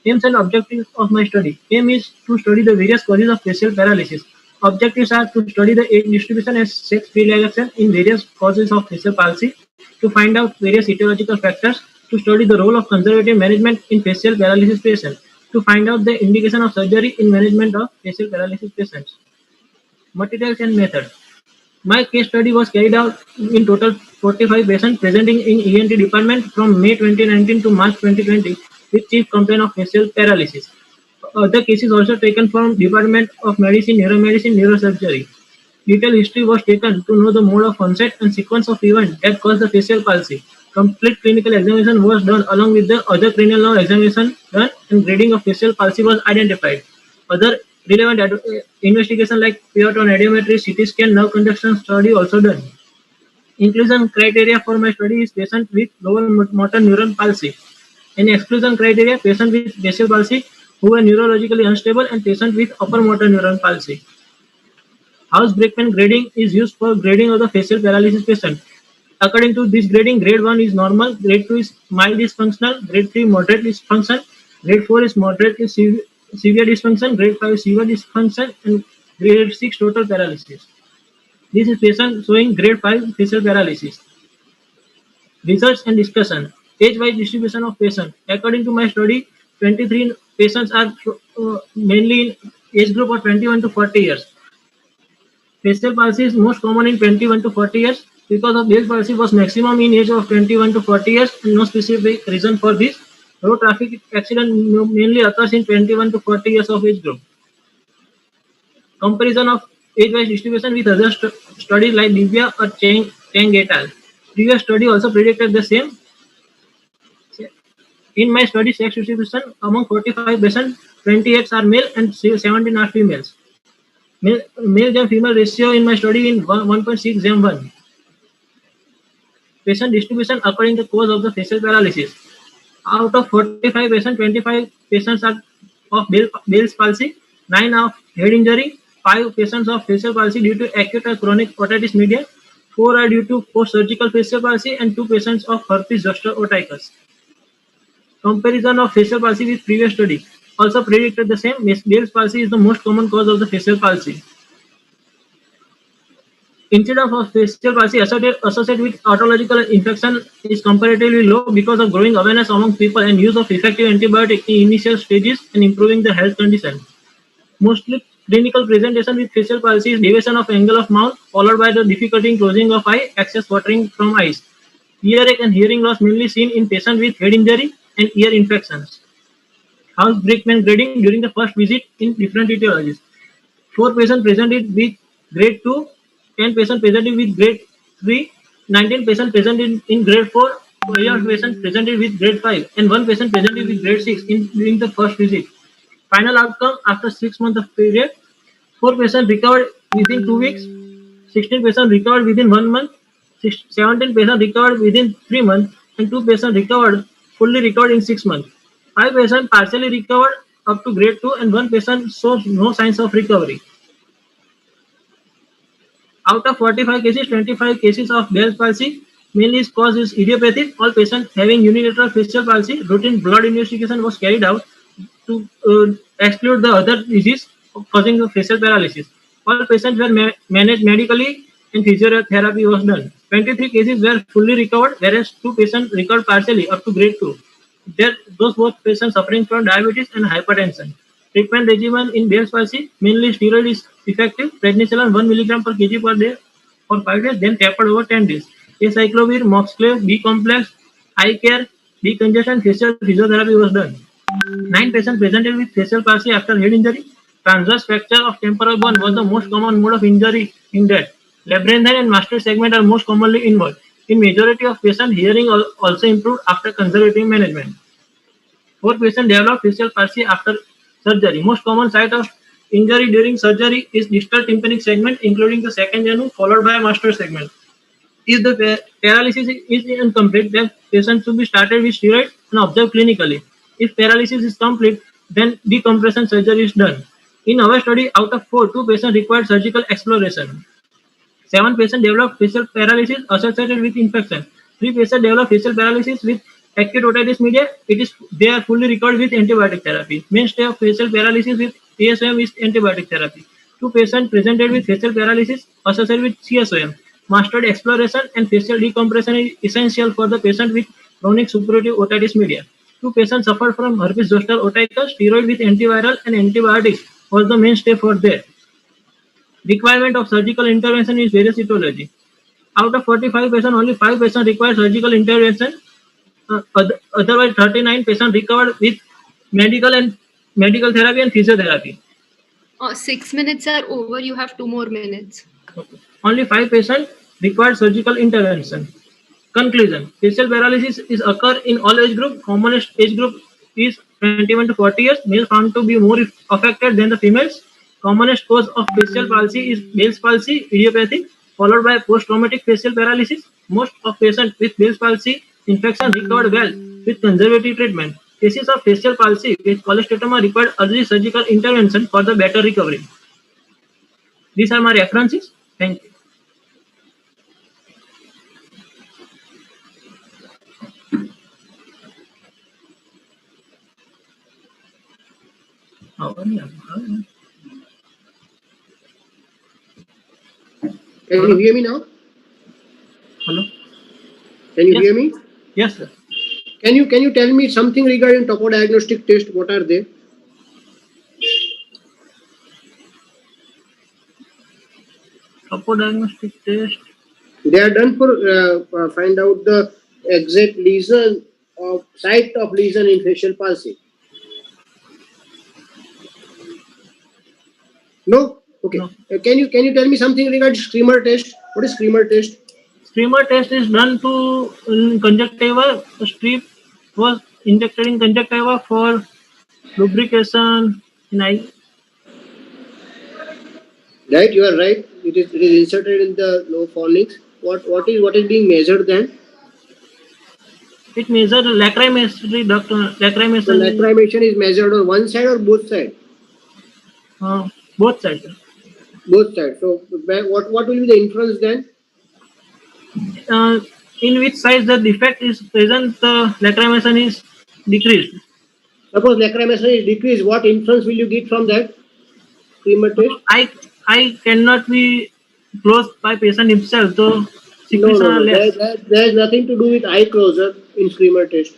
S7: Aims and objectives of my study. Aim is to study the various causes of facial paralysis. Objectives are to study the age distribution and sex predilection in various causes of facial palsy, to find out various etiological factors, to study the role of conservative management in facial paralysis patients, to find out the indication of surgery in management of facial paralysis patients. Materials and method. My case study was carried out in total 45 patients presenting in ENT department from May 2019 to March 2020 with chief complaint of facial paralysis. Other cases also taken from Department of Medicine, Neuromedicine, Neurosurgery. Detailed history was taken to know the mode of onset and sequence of events that caused the facial palsy. Complete clinical examination was done along with the other cranial nerve examination done and grading of facial palsy was identified. Other relevant investigation like Peotron audiometry, CT scan, nerve conduction study also done. Inclusion criteria for my study is patient with lower motor neuron palsy. In exclusion criteria, patient with facial palsy who are neurologically unstable and patient with upper motor neuron palsy. House Brakeman grading is used for grading of the facial paralysis patient. According to this grading, grade 1 is normal, grade 2 is mild dysfunctional, grade 3 moderate dysfunction, grade 4 is moderately severe dysfunction, grade 5 is severe dysfunction, and grade 6 total paralysis. This is patient showing grade 5 facial paralysis. Research and discussion. Age-wise distribution of patients. According to my study, 23 patients are mainly in age group of 21 to 40 years. Facial palsy is most common in 21 to 40 years. Because of Bell's palsy was maximum in age of 21 to 40 years, and no specific reason for this. Road traffic accident mainly occurs in 21 to 40 years of age group. Comparison of age-wise distribution with other studies like Divya or Chang et al. Previous study also predicted the same. In my study, sex distribution among 45 patients, 28 are male and 17 are females. Male and female ratio in my study in 1.6:1. Patient distribution according to cause of the facial paralysis. Out of 45 patients, 25 patients are of Bell's palsy, 9 of head injury, 5 patients of facial palsy due to acute or chronic otitis media, 4 are due to post-surgical facial palsy, and 2 patients of herpes zoster oticus. Comparison of facial palsy with previous study also predicted the same. Bell's palsy is the most common cause of the facial palsy. Incidence of facial palsy associated with otological infection is comparatively low because of growing awareness among people and use of effective antibiotic in initial stages and improving the health condition. Mostly clinical presentation with facial palsy is deviation of angle of mouth followed by the difficulty in closing of eye, excess watering from eyes. Earache and hearing loss mainly seen in patients with head injury and ear infections. House Brakeman grading during the first visit in different etiologies. 4 patients presented with grade 2, 10 patients presented with grade 3, 19 patients presented in grade 4, 12 patients presented with grade 5, and 1 patient presented with grade 6 during the first visit. Final outcome after 6 months of period, 4 patients recovered within 2 weeks, 16 patients recovered within 1 month, 17 patients recovered within 3 months, and 2 patients fully recovered in 6 months. 5 patients partially recovered up to grade 2 and 1 patient shows no signs of recovery. Out of 45 cases, 25 cases of Bell's palsy, mainly its cause is idiopathic. All patients having unilateral facial palsy, routine blood investigation was carried out to exclude the other disease causing facial paralysis. All patients were managed medically and physiotherapy was done. 23 cases were fully recovered, whereas 2 patients recovered partially up to grade 2. Those both patients suffering from diabetes and hypertension. Treatment regimen in Bell's palsy, mainly steroid is effective, prednisolone 1 mg per kg per day for 5 days, then tapered over 10 days. Acyclovir, Moxiclav, B complex, eye care, decongestion, facial physiotherapy was done. 9 patients presented with facial palsy after head injury. Transverse fracture of temporal bone was the most common mode of injury in that. Labyrinthine and master segment are most commonly involved. In majority of patients, hearing also improved after conservative management. 4 patients developed facial palsy after surgery. Most common site of injury during surgery is distal tympanic segment, including the second genu, followed by a master segment. If the paralysis is incomplete, then patient should be started with steroid and observed clinically. If paralysis is complete, then decompression surgery is done. In our study, out of 4, 2 patients required surgical exploration. 7 patients developed facial paralysis associated with infection. 3 patients developed facial paralysis with acute otitis media. They are fully recovered with antibiotic therapy. Mainstay of facial paralysis with ASOM is antibiotic therapy. 2 patients presented with facial paralysis associated with CSOM. Mastered exploration and facial decompression is essential for the patient with chronic suppurative otitis media. 2 patients suffered from herpes zoster otitis. Steroid with antiviral and antibiotics was the mainstay for that. Requirement of surgical intervention is various etiology. Out of 45 patients, only 5 patients require surgical intervention. Otherwise, 39 patients recovered with medical therapy and physiotherapy.
S6: 6 minutes are over. You have 2 more minutes.
S7: Okay. Only 5 patients required surgical intervention. Conclusion: facial paralysis is occur in all age group. Commonest age group is 21 to 40 years. Males found to be more affected than the females. Commonest cause of facial palsy is Bell's palsy, idiopathic, followed by post-traumatic facial paralysis. Most of patients with Bell's palsy infection recovered well with conservative treatment. Cases of facial palsy with cholesteatoma required early surgical intervention for the better recovery. These are my references. Thank you.
S2: Can you hear me now?
S7: Hello.
S2: Can you
S7: Yes.
S2: hear me?
S7: Yes, sir.
S2: Can you tell me something regarding topodiagnostic test? What are they?
S7: Topodiagnostic test.
S2: They are done for find out the exact lesion of site of lesion in facial palsy. No? Okay.
S7: No.
S2: Can you tell me something regarding screamer test? What is screamer test?
S7: Streamer test is done to conjunctiva. The strip was injected in conjunctiva for lubrication in eye.
S2: Right, you are right. It is inserted in the low fornix. What is being measured then?
S7: It measures lacrimetry, doctor.
S2: The
S7: Lacrimation,
S2: lacrimation is measured on one side or both sides?
S7: both sides.
S2: Both sides. So what will be the inference then?
S7: In which size the defect is present, the lacrimation is decreased.
S2: Suppose lacrimation is decreased, what inference will you get from that screamer test?
S7: I cannot be close by patient himself, so secretion
S2: No.
S7: are less.
S2: There is nothing to do with eye closure in screamer test.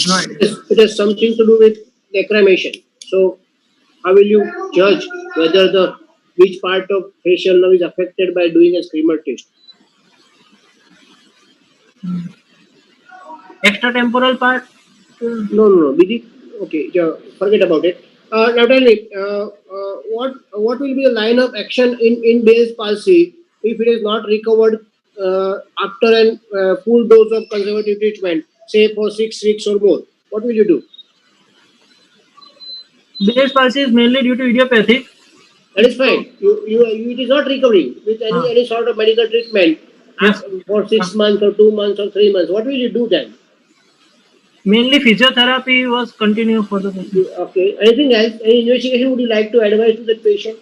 S7: No idea.
S2: It has something to do with lacrimation. So how will you judge whether which part of facial nerve is affected by doing a screamer test?
S7: Extratemporal part.
S2: No. Okay, forget about it. Now tell me, what will be the line of action in Bell's palsy if it is not recovered after a full dose of conservative treatment, say for 6 weeks or more? What will you do?
S7: Bell's palsy is mainly due to idiopathic.
S2: That is fine. It is not recovering with any sort of medical treatment.
S7: Yes.
S2: For 6 months or 2 months or 3 months. What will you do then?
S7: Mainly physiotherapy was continued for the patient.
S2: Okay. Anything else? Any investigation would you like to advise to the patient?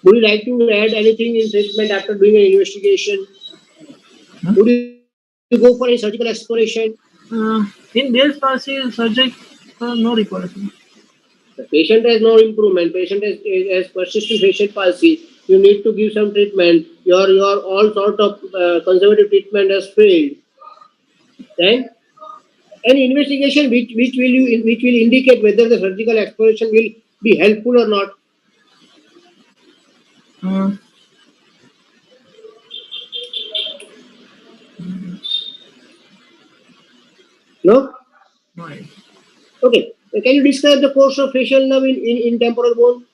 S2: Would you like to add anything in treatment after doing an investigation? Would you go for a surgical exploration?
S7: In Bell's palsy, surgery no required.
S2: The patient has no improvement. Patient has persistent facial palsy. You need to give some treatment. Your all sort of conservative treatment has failed. Then any investigation which will indicate whether the surgical exploration will be helpful or not. No?
S7: Right.
S2: Okay. Can you describe the course of facial nerve in temporal bone?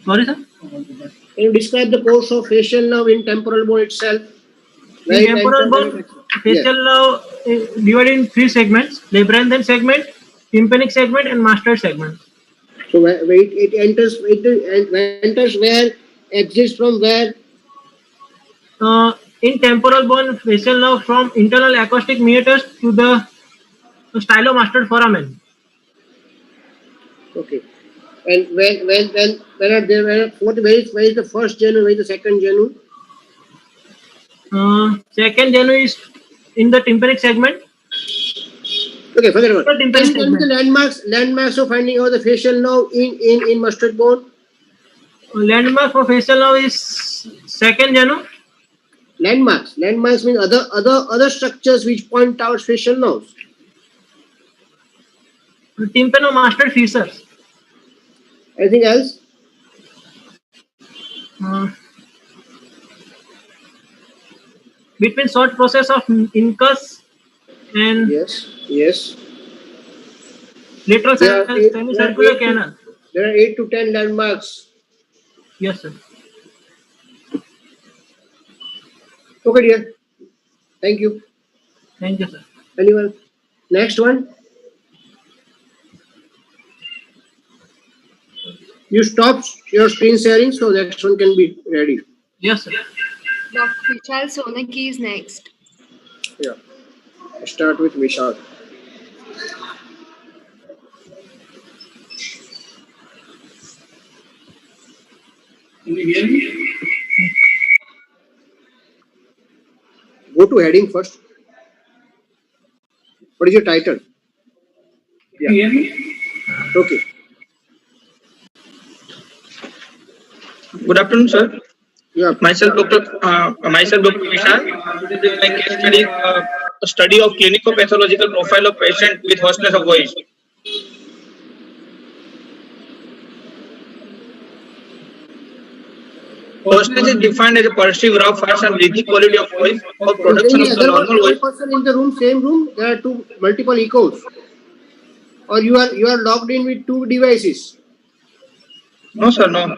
S7: Sorry, sir.
S2: Can you describe the course of facial nerve in temporal bone itself?
S7: In temporal bone, facial nerve divided in 3 segments: labyrinthine segment, tympanic segment, and mastoid segment.
S2: So it enters where, exits from where?
S7: In temporal bone, facial nerve from internal acoustic meatus to the stylomastoid foramen.
S2: Okay. And when are they? Where is the first genu? Where is the second genu?
S7: Second genu is in the tympanic segment.
S2: Okay, forget about it. Can you tell me the landmarks of finding out the facial nerve in mastoid bone?
S7: Landmark for facial nerve is second genu.
S2: Landmarks mean other structures which point towards facial nerves.
S7: Tympanomastoid fissures.
S2: Anything else?
S7: Between short process of incus and
S2: Yes.
S7: lateral semicircular canal.
S2: There are 8 to 10 landmarks.
S7: Yes, sir.
S2: Okay, dear. Thank you.
S7: Thank you, sir.
S2: Anyone? Next one. You stop your screen sharing so next one can be ready.
S7: Yes, sir.
S6: Dr. Vishal Sonaki is next.
S2: Yeah. Start with Vishal.
S8: Can you hear me?
S2: Go to heading first. What is your title?
S8: Can you hear me?
S2: Okay.
S4: Good afternoon, sir.
S2: Yeah.
S4: Myself, Dr. Vishal. Today my case study is a study of clinico-pathological profile of patient with hoarseness of voice. Hoarseness is defined as a perceived rough, harsh, and breathing quality of voice or production of the normal voice.
S2: Person in the room, same room. There are two multiple echoes, or you are logged in with 2 devices.
S4: No, sir, no.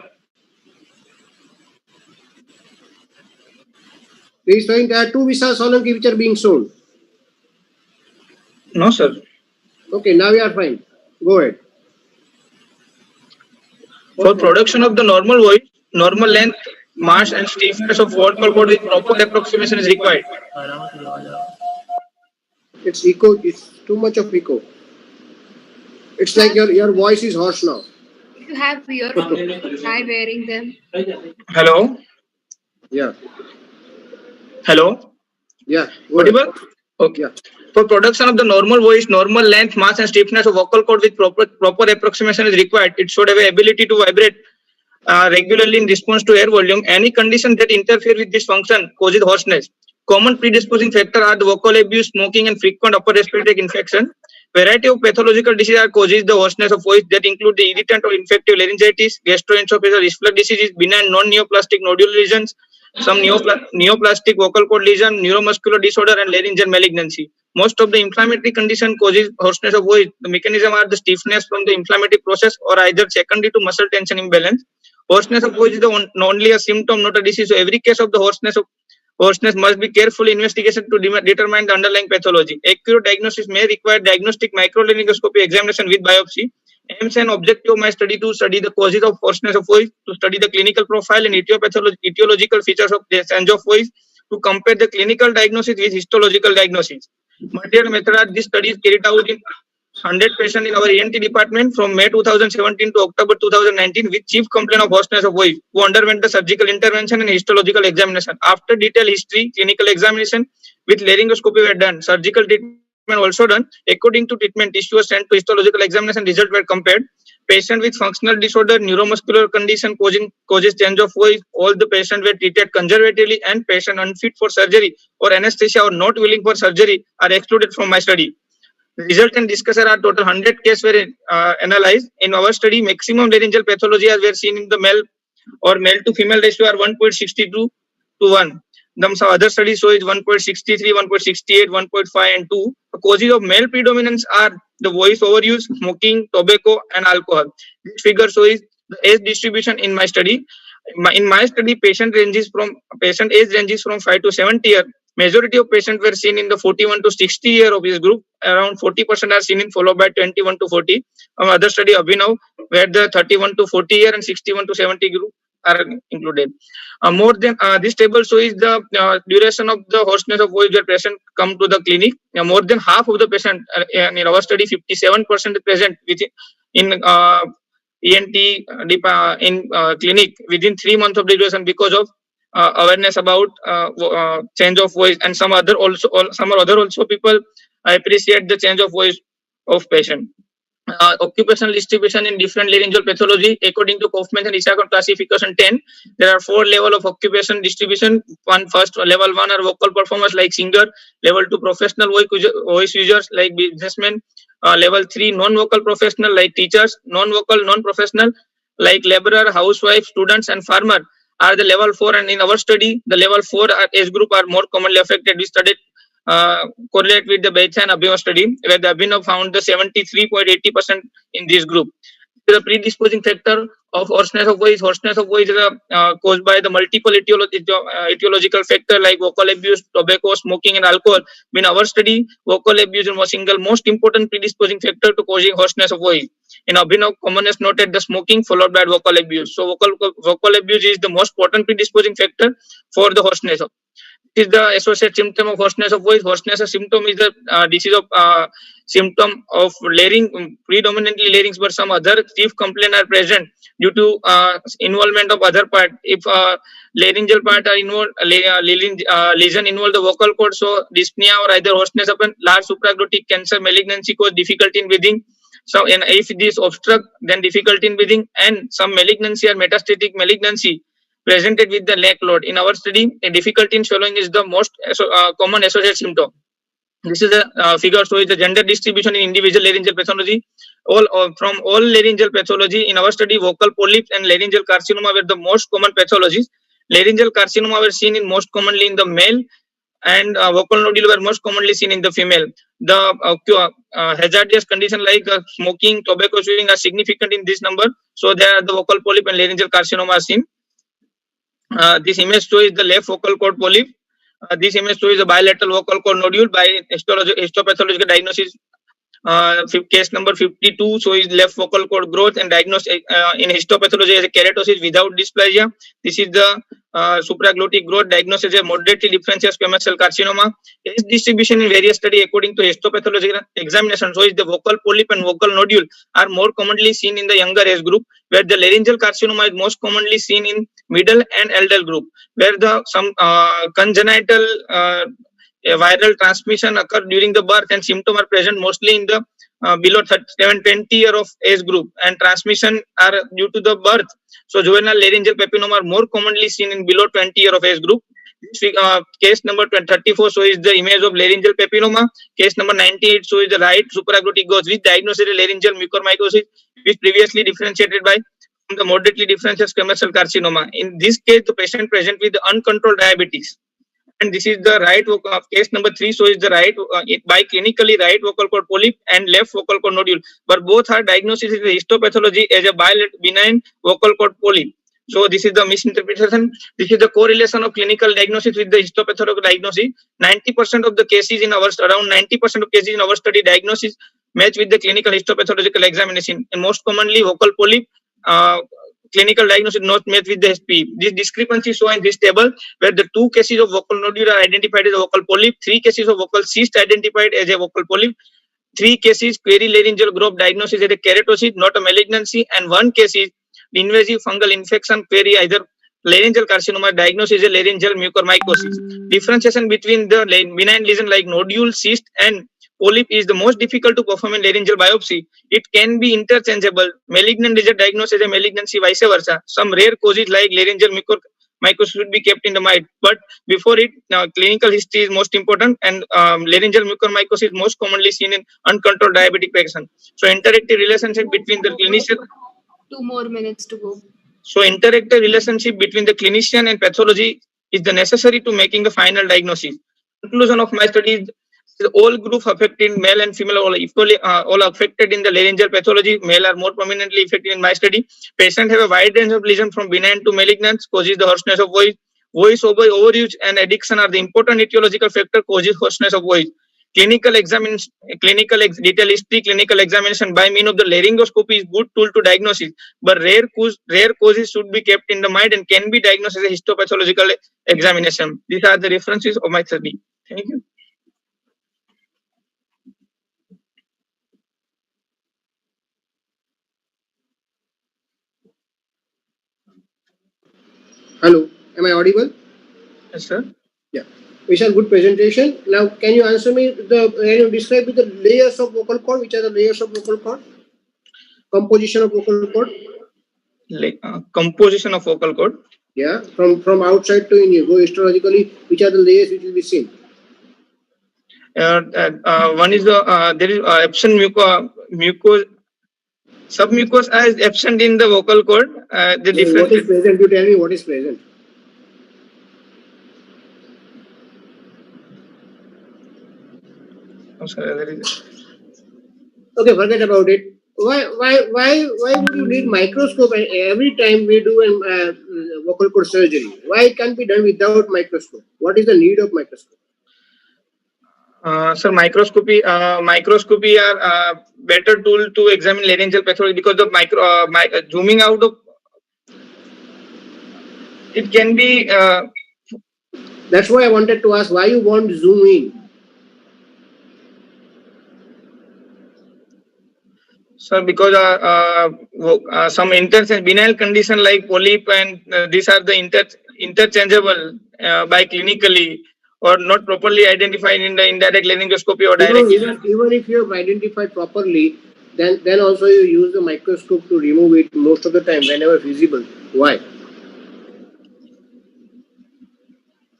S2: Please showing there are 2 Vishal Solanki which are being shown.
S4: No, sir.
S2: Okay, now we are fine. Go ahead.
S4: For production of the normal voice, normal length, mass, and stiffness of vocal cord with proper approximation is required.
S2: It's echo. It's too much of echo. It's like your voice is hoarse now.
S6: If you have earphones, try wearing them.
S4: Hello?
S2: Yeah.
S4: Hello?
S2: Yeah.
S4: Audible? Okay.
S2: Yeah.
S4: For production of the normal voice, normal length, mass, and stiffness of vocal cord with proper approximation is required. It should have the ability to vibrate regularly in response to air volume. Any condition that interfere with this function causes hoarseness. Common predisposing factors are the vocal abuse, smoking, and frequent upper respiratory infection. Variety of pathological diseases causes the hoarseness of voice that include the irritant or infective laryngitis, gastroesophageal reflux diseases, benign non-neoplastic nodular lesions, some neoplastic vocal cord lesion, neuromuscular disorder, and laryngeal malignancy. Most of the inflammatory condition causes hoarseness of voice. The mechanism are the stiffness from the inflammatory process or either secondary to muscle tension imbalance. Hoarseness of voice is only a symptom, not a disease. So every case of the hoarseness must be carefully investigated to determine the underlying pathology. Accurate diagnosis may require diagnostic microlaryngoscopy examination with biopsy. Aims and objective of my study to study the causes of hoarseness of voice, to study the clinical profile and etiological features of the change of voice, to compare the clinical diagnosis with histological diagnosis. Material method, this study is carried out in 100 patients in our ENT department from May 2017 to October 2019 with chief complaint of hoarseness of voice, who underwent the surgical intervention and histological examination. After detailed history, clinical examination with laryngoscopy were done. Surgical treatment also done. According to treatment, tissue was sent to histological examination. Results were compared. Patient with functional disorder, neuromuscular condition causes change of voice. All the patients were treated conservatively, and patient unfit for surgery or anesthesia or not willing for surgery are excluded from my study. Result and discussion are total 100 cases were analyzed. In our study, maximum laryngeal pathology as were seen in the male or male to female ratio are 1.62 to 1. Some other studies show is 1.63, 1.68, 1.5 and 2. The causes of male predominance are the voice overuse, smoking, tobacco and alcohol. This figure shows the age distribution in my study. In my study, patient age ranges from 5 to 70 years. Majority of patients were seen in the 41 to 60 year of age group. Around 40% are seen in followed by 21 to 40. Other study Abhinav, where the 31 to 40 year and 61 to 70 group are included. More than this table shows the duration of the hoarseness of voice where patient come to the clinic. More than half of the patient in our study, 57% present within in ENT in clinic within 3 months of the duration because of awareness about change of voice, and some other also people appreciate the change of voice of patient. Occupational distribution in different laryngeal pathology according to Kaufman and Isakon classification 10. There are 4 levels of occupation distribution. First level 1 are vocal performers like singer. Level 2 professional voice users like businessmen. Level 3 non-vocal professional like teachers. Non-vocal non-professional like laborer, housewife, students and farmer are the level 4. And in our study, the level 4 age group are more commonly affected. We studied correlate with the Bates and Abhinav study, where the Abhinav found the 73.80% in this group. The predisposing factor of hoarseness of voice. Hoarseness of voice is caused by the multiple etiological factor like vocal abuse, tobacco, smoking, and alcohol. In our study, vocal abuse was single most important predisposing factor to causing hoarseness of voice. In Abhinav, commonest noted the smoking followed by vocal abuse. So vocal abuse is the most important predisposing factor for the hoarseness of. Is the associated symptom of hoarseness of voice. Hoarseness of symptom is the disease of symptom of larynx, predominantly larynx, but some other chief complaint are present due to involvement of other part. If laryngeal part are involved, lesion involve the vocal cord, so dyspnea or either hoarseness of a large supraglottic cancer malignancy cause difficulty in breathing. So, and if this obstruct, then difficulty in breathing, and some malignancy or metastatic malignancy presented with the neck load. In our study, a difficulty in swallowing is the most common associated symptom. This is a figure shows the gender distribution in individual laryngeal pathology. From all laryngeal pathology in our study, vocal polyps and laryngeal carcinoma were the most common pathologies. Laryngeal carcinoma were seen in most commonly in the male, and vocal nodule were most commonly seen in the female. The hazardous condition like smoking, tobacco chewing are significant in this number. So there the vocal polyp and laryngeal carcinoma are seen. This image shows the left vocal cord polyp. This image shows the bilateral vocal cord nodule by histopathological diagnosis. Case number 52 shows left vocal cord growth and diagnosed in histopathology as a keratosis without dysplasia. This is the supraglottic growth diagnosed as a moderately differential squamous cell carcinoma. Its distribution in various studies according to histopathological examination shows the vocal polyp and vocal nodule are more commonly seen in the younger age group, where the laryngeal carcinoma is most commonly seen in middle and elder group, where the some congenital viral transmission occur during the birth and symptoms are present mostly in the below 20 year of age group, and transmission are due to the birth. So juvenile laryngeal papilloma are more commonly seen in below 20 year of age group. Case number 34 shows the image of laryngeal papilloma. Case number 98 shows the right supraglottic growth with diagnosis of laryngeal mucormycosis, which previously differentiated by the moderately differential squamous cell carcinoma. In this case, the patient present with uncontrolled diabetes. And this is the right case number 3 shows the right by clinically right vocal cord polyp and left vocal cord nodule, but both are diagnosed in the histopathology as a benign vocal cord polyp. So this is the misinterpretation. This is the correlation of clinical diagnosis with the histopathological diagnosis. 90% of the cases in our around 90% of cases in our study diagnosis match with the clinical histopathological examination. And most commonly vocal polyp clinical diagnosis not met with the SP. This discrepancy shown in this table, where the 2 cases of vocal nodule are identified as a vocal polyp, 3 cases of vocal cyst identified as a vocal polyp, 3 cases query laryngeal growth diagnosis as a keratosis, not a malignancy, and 1 case is invasive fungal infection query either laryngeal carcinoma diagnosis as a laryngeal mucormycosis. Differentiation between the benign lesion like nodule, cyst, and polyp is the most difficult to perform in laryngeal biopsy. It can be interchangeable. Malignant lesion diagnosed as a malignancy, vice versa. Some rare causes like laryngeal mucormycosis should be kept in the mind. But before it, clinical history is most important, and laryngeal mucormycosis is most commonly seen in uncontrolled diabetic patients. So interactive relationship between the clinician.
S6: 2 more minutes to go.
S4: So interactive relationship between the clinician and pathology is the necessary to making the final diagnosis. Conclusion of my study is all group affected, male and female, all equally all affected in the laryngeal pathology. Male are more prominently affected in my study. Patients have a wide range of lesions from benign to malignant, causes the hoarseness of voice. Voice overuse and addiction are the important etiological factor causes hoarseness of voice. Clinical examination, detailed history, clinical examination by means of the laryngoscopy is good tool to diagnosis, but rare causes should be kept in the mind and can be diagnosed as a histopathological examination. These are the references of my study. Thank you.
S2: Hello, am I audible?
S4: Yes, sir.
S2: Yeah. Vishal, good presentation. Now, can you answer me can you describe the layers of vocal cord? Which are the layers of vocal cord? Composition of vocal cord?
S4: Composition of vocal cord.
S2: Yeah, from outside to in. You go histologically. Which are the layers which will be seen?
S4: One is the there is absent submucosa is absent in the vocal cord. The difference.
S2: What is present? You tell me what is present.
S4: Oh, sorry, there is.
S2: Okay, forget about it. Why would you need microscope every time we do a vocal cord surgery? Why it can't be done without microscope? What is the need of microscope?
S4: Sir, microscopy are better tool to examine laryngeal pathology because the zooming out of it can be.
S2: That's why I wanted to ask why you want zoom in.
S4: Sir, because some benign condition like polyp and these are the interchangeable by clinically or not properly identified in the indirect laryngoscopy or direct.
S2: Even if you have identified properly, then also you use the microscope to remove it most of the time whenever feasible. Why?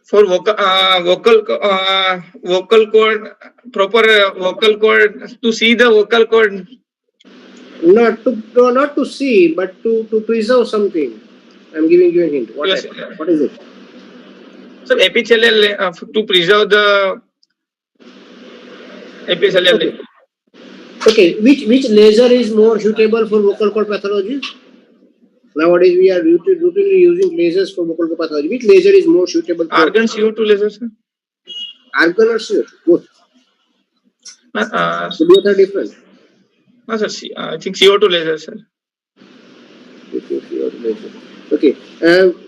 S4: For vocal cord, proper vocal cord, to see the vocal cord.
S2: Not to see, but to preserve something. I'm giving you a hint. What is it?
S4: So epithelial to preserve the epithelial.
S2: Okay. Which laser is more suitable for vocal cord pathology? Nowadays we are routinely using lasers for vocal cord pathology. Which laser is more suitable?
S4: Argon CO2 laser, sir.
S2: Argon or CO2? Both. Both are different.
S4: No, sir. I think CO2 laser, sir.
S2: CO2 laser. Okay.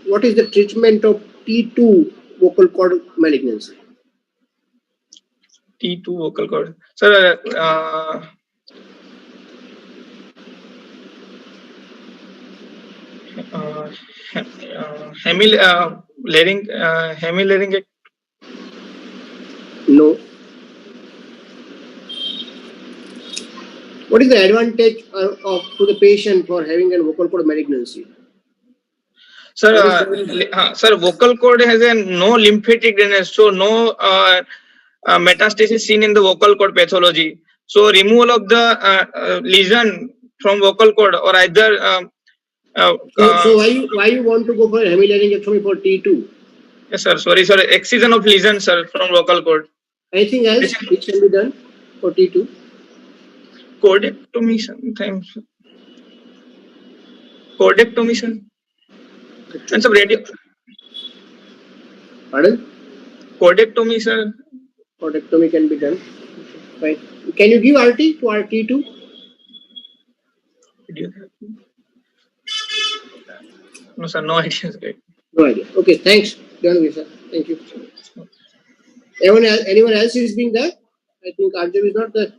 S2: What is the treatment of T2 vocal cord malignancy?
S4: T2 vocal cord. Sir, hemilarynx.
S2: No. What is the advantage to the patient for having a vocal cord malignancy?
S4: Sir, vocal cord has a no lymphatic drainage, so no metastasis seen in the vocal cord pathology. So removal of the lesion from vocal cord or either.
S2: So why you want to go for hemilaryngectomy for T2?
S4: Yes, sir. Sorry, sir. Excision of lesion, sir, from vocal cord.
S2: Anything else which can be done for T2?
S4: Cordectomy sometimes. Cordectomy, sir. And some radio.
S2: Pardon?
S4: Cordectomy, sir.
S2: Cordectomy can be done. Right. Can you give RT to RT2?
S4: No, sir. No idea.
S2: No idea. Okay. Thanks. Done with, sir. Thank you. Anyone else is being there? I think Arjun is not there.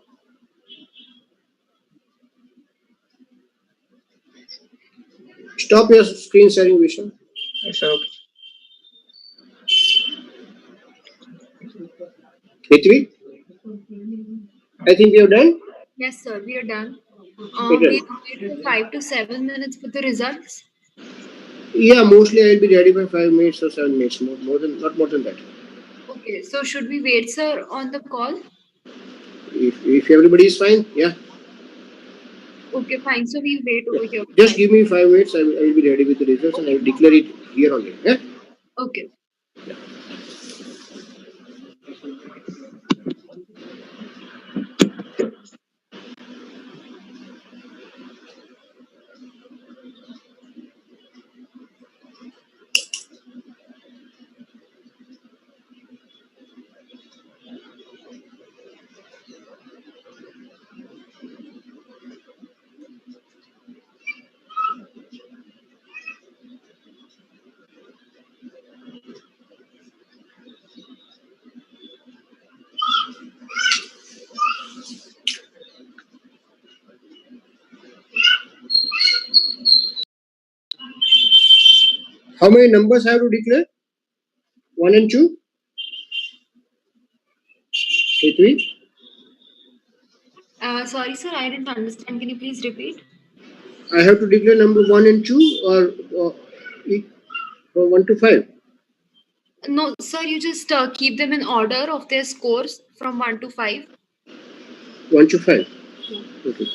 S2: Stop your screen sharing, Vishnu.
S4: Yes, sir. Okay.
S2: Hetvi, I think we are done.
S6: Yes, sir. We are done.
S2: Better.
S6: We'll wait for 5 to 7 minutes for the results.
S2: Yeah, mostly I will be ready by 5 minutes or 7 minutes. More than not more than that.
S6: Okay. So should we wait, sir, on the call?
S2: If everybody is fine, yeah.
S6: Okay, fine. So we'll wait over here.
S2: Just give me 5 minutes. I will be ready with the results and I will declare it here only. Yeah.
S6: Okay.
S2: How many numbers I have to declare? 1 and 2? Hetvi?
S6: Sorry, sir. I didn't understand. Can you please repeat?
S2: I have to declare number 1 and 2 or from 1 to 5?
S6: No, sir. You just keep them in order of their scores from 1 to 5.
S2: 1 to 5.
S6: Yeah.
S2: Okay.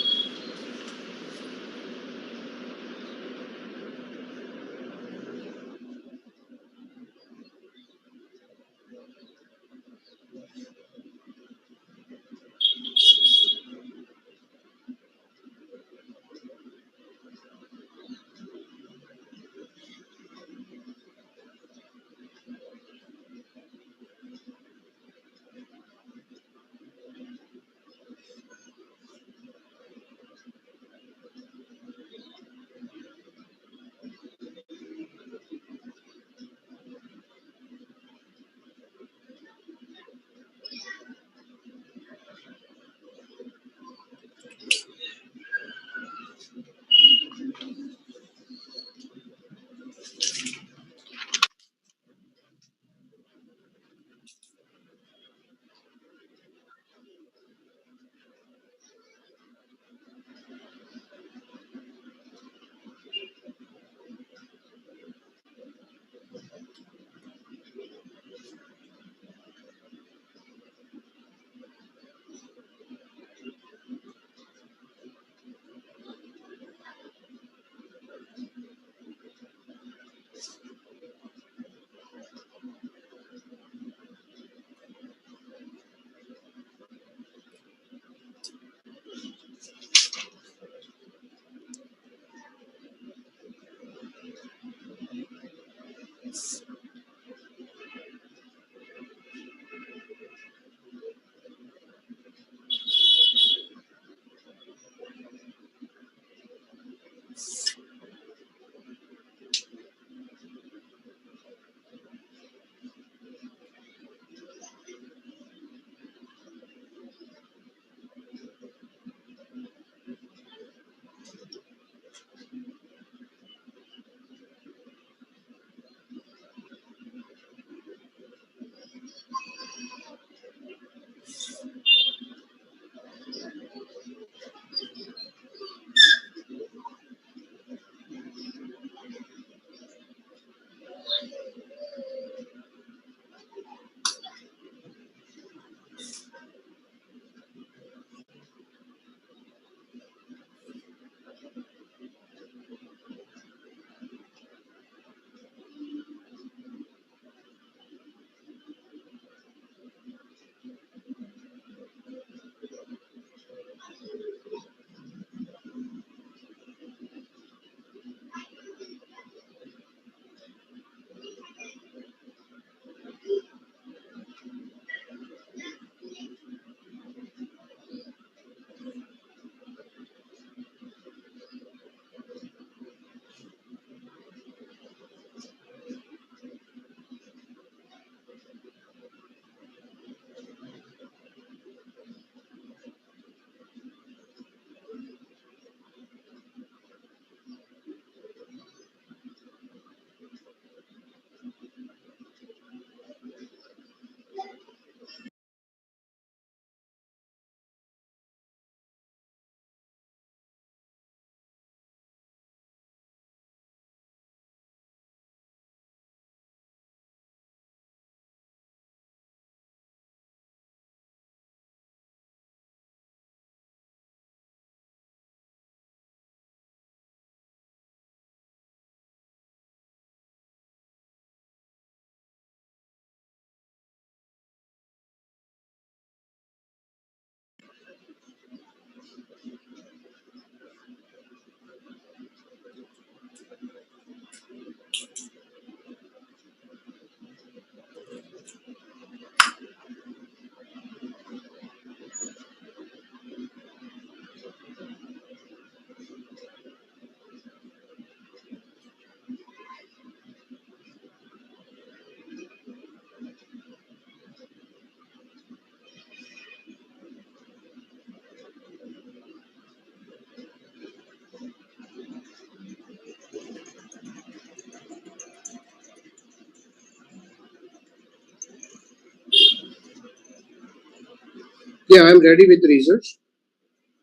S2: Yeah, I'm ready with the results.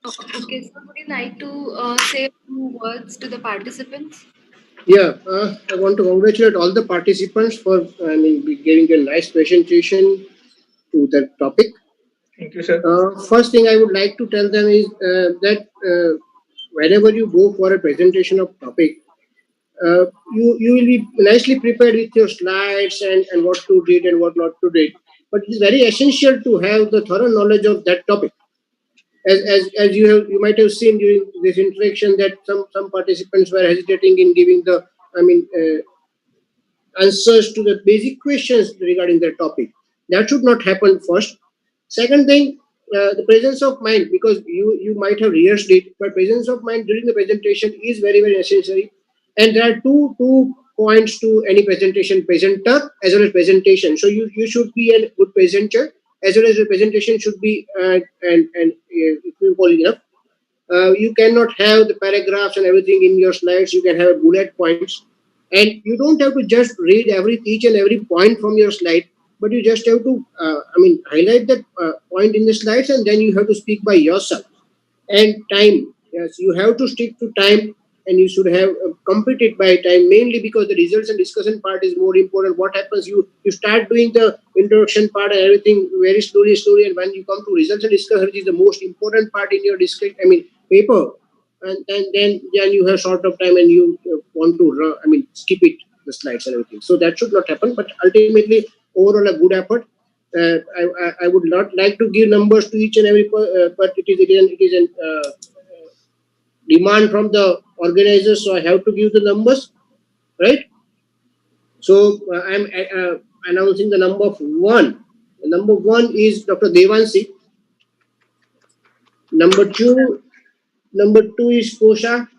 S6: Okay, so would you like to say a few words to the participants?
S2: Yeah, I want to congratulate all the participants for giving a nice presentation to that topic.
S4: Thank you, sir.
S2: First thing I would like to tell them is that whenever you go for a presentation of topic, you will be nicely prepared with your slides and what to read and what not to read. But it is very essential to have the thorough knowledge of that topic. As you might have seen during this interaction that some participants were hesitating in giving the answers to the basic questions regarding the topic. That should not happen first. Second thing, the presence of mind, because you might have rehearsed it, but presence of mind during the presentation is very very necessary. And there are two points to any presentation: presenter as well as presentation. So you should be a good presenter as well as the presentation should be and if you call it enough. You cannot have the paragraphs and everything in your slides. You can have bullet points, and you don't have to just read each and every point from your slide, but you just have to highlight that point in the slides, and then you have to speak by yourself. And time, yes, you have to stick to time, and you should have completed by time, mainly because the results and discussion part is more important. What happens, you start doing the introduction part and everything very slowly, and when you come to results and discussion, which is the most important part in your paper, and then you have short of time and you want to skip it, the slides and everything. So that should not happen, but ultimately overall a good effort. I would not like to give numbers to each and every, but it is an demand from the organizers, so I have to give the numbers, right? So I'm announcing the number of one. The number one is Dr. Devansi. Number two is Kosha.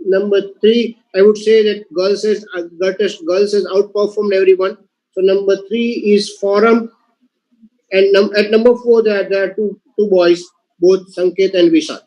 S2: Number three, I would say that girls has outperformed everyone. So number three is Forum, and at number four there are two boys, both Sanket and Vishal,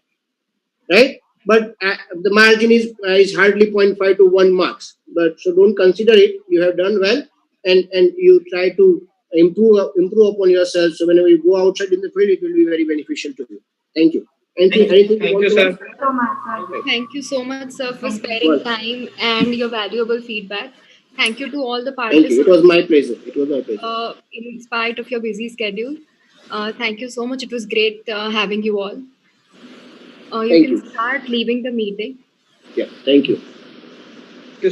S2: right? But the margin is hardly 0.5 to 1 marks. But so don't consider it. You have done well, and you try to improve upon yourself. So whenever you go outside in the field, it will be very beneficial to you. Thank you. Anything you
S4: Thank
S2: want
S4: you,
S2: to
S4: sir.
S2: add?
S5: So much, sir.
S6: Thank you so much, sir, for sparing
S2: Well,
S6: time and your valuable feedback. Thank you to all the
S2: thank you. It was
S6: participants
S2: my pleasure. It was my pleasure.
S6: in spite of your busy schedule. Thank you so much. It was great having you all. You
S2: Thank
S6: can
S2: you.
S6: start leaving the meeting.
S2: Yeah. Thank you.
S4: Thank you,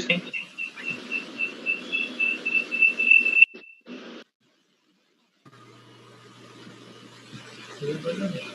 S4: sir.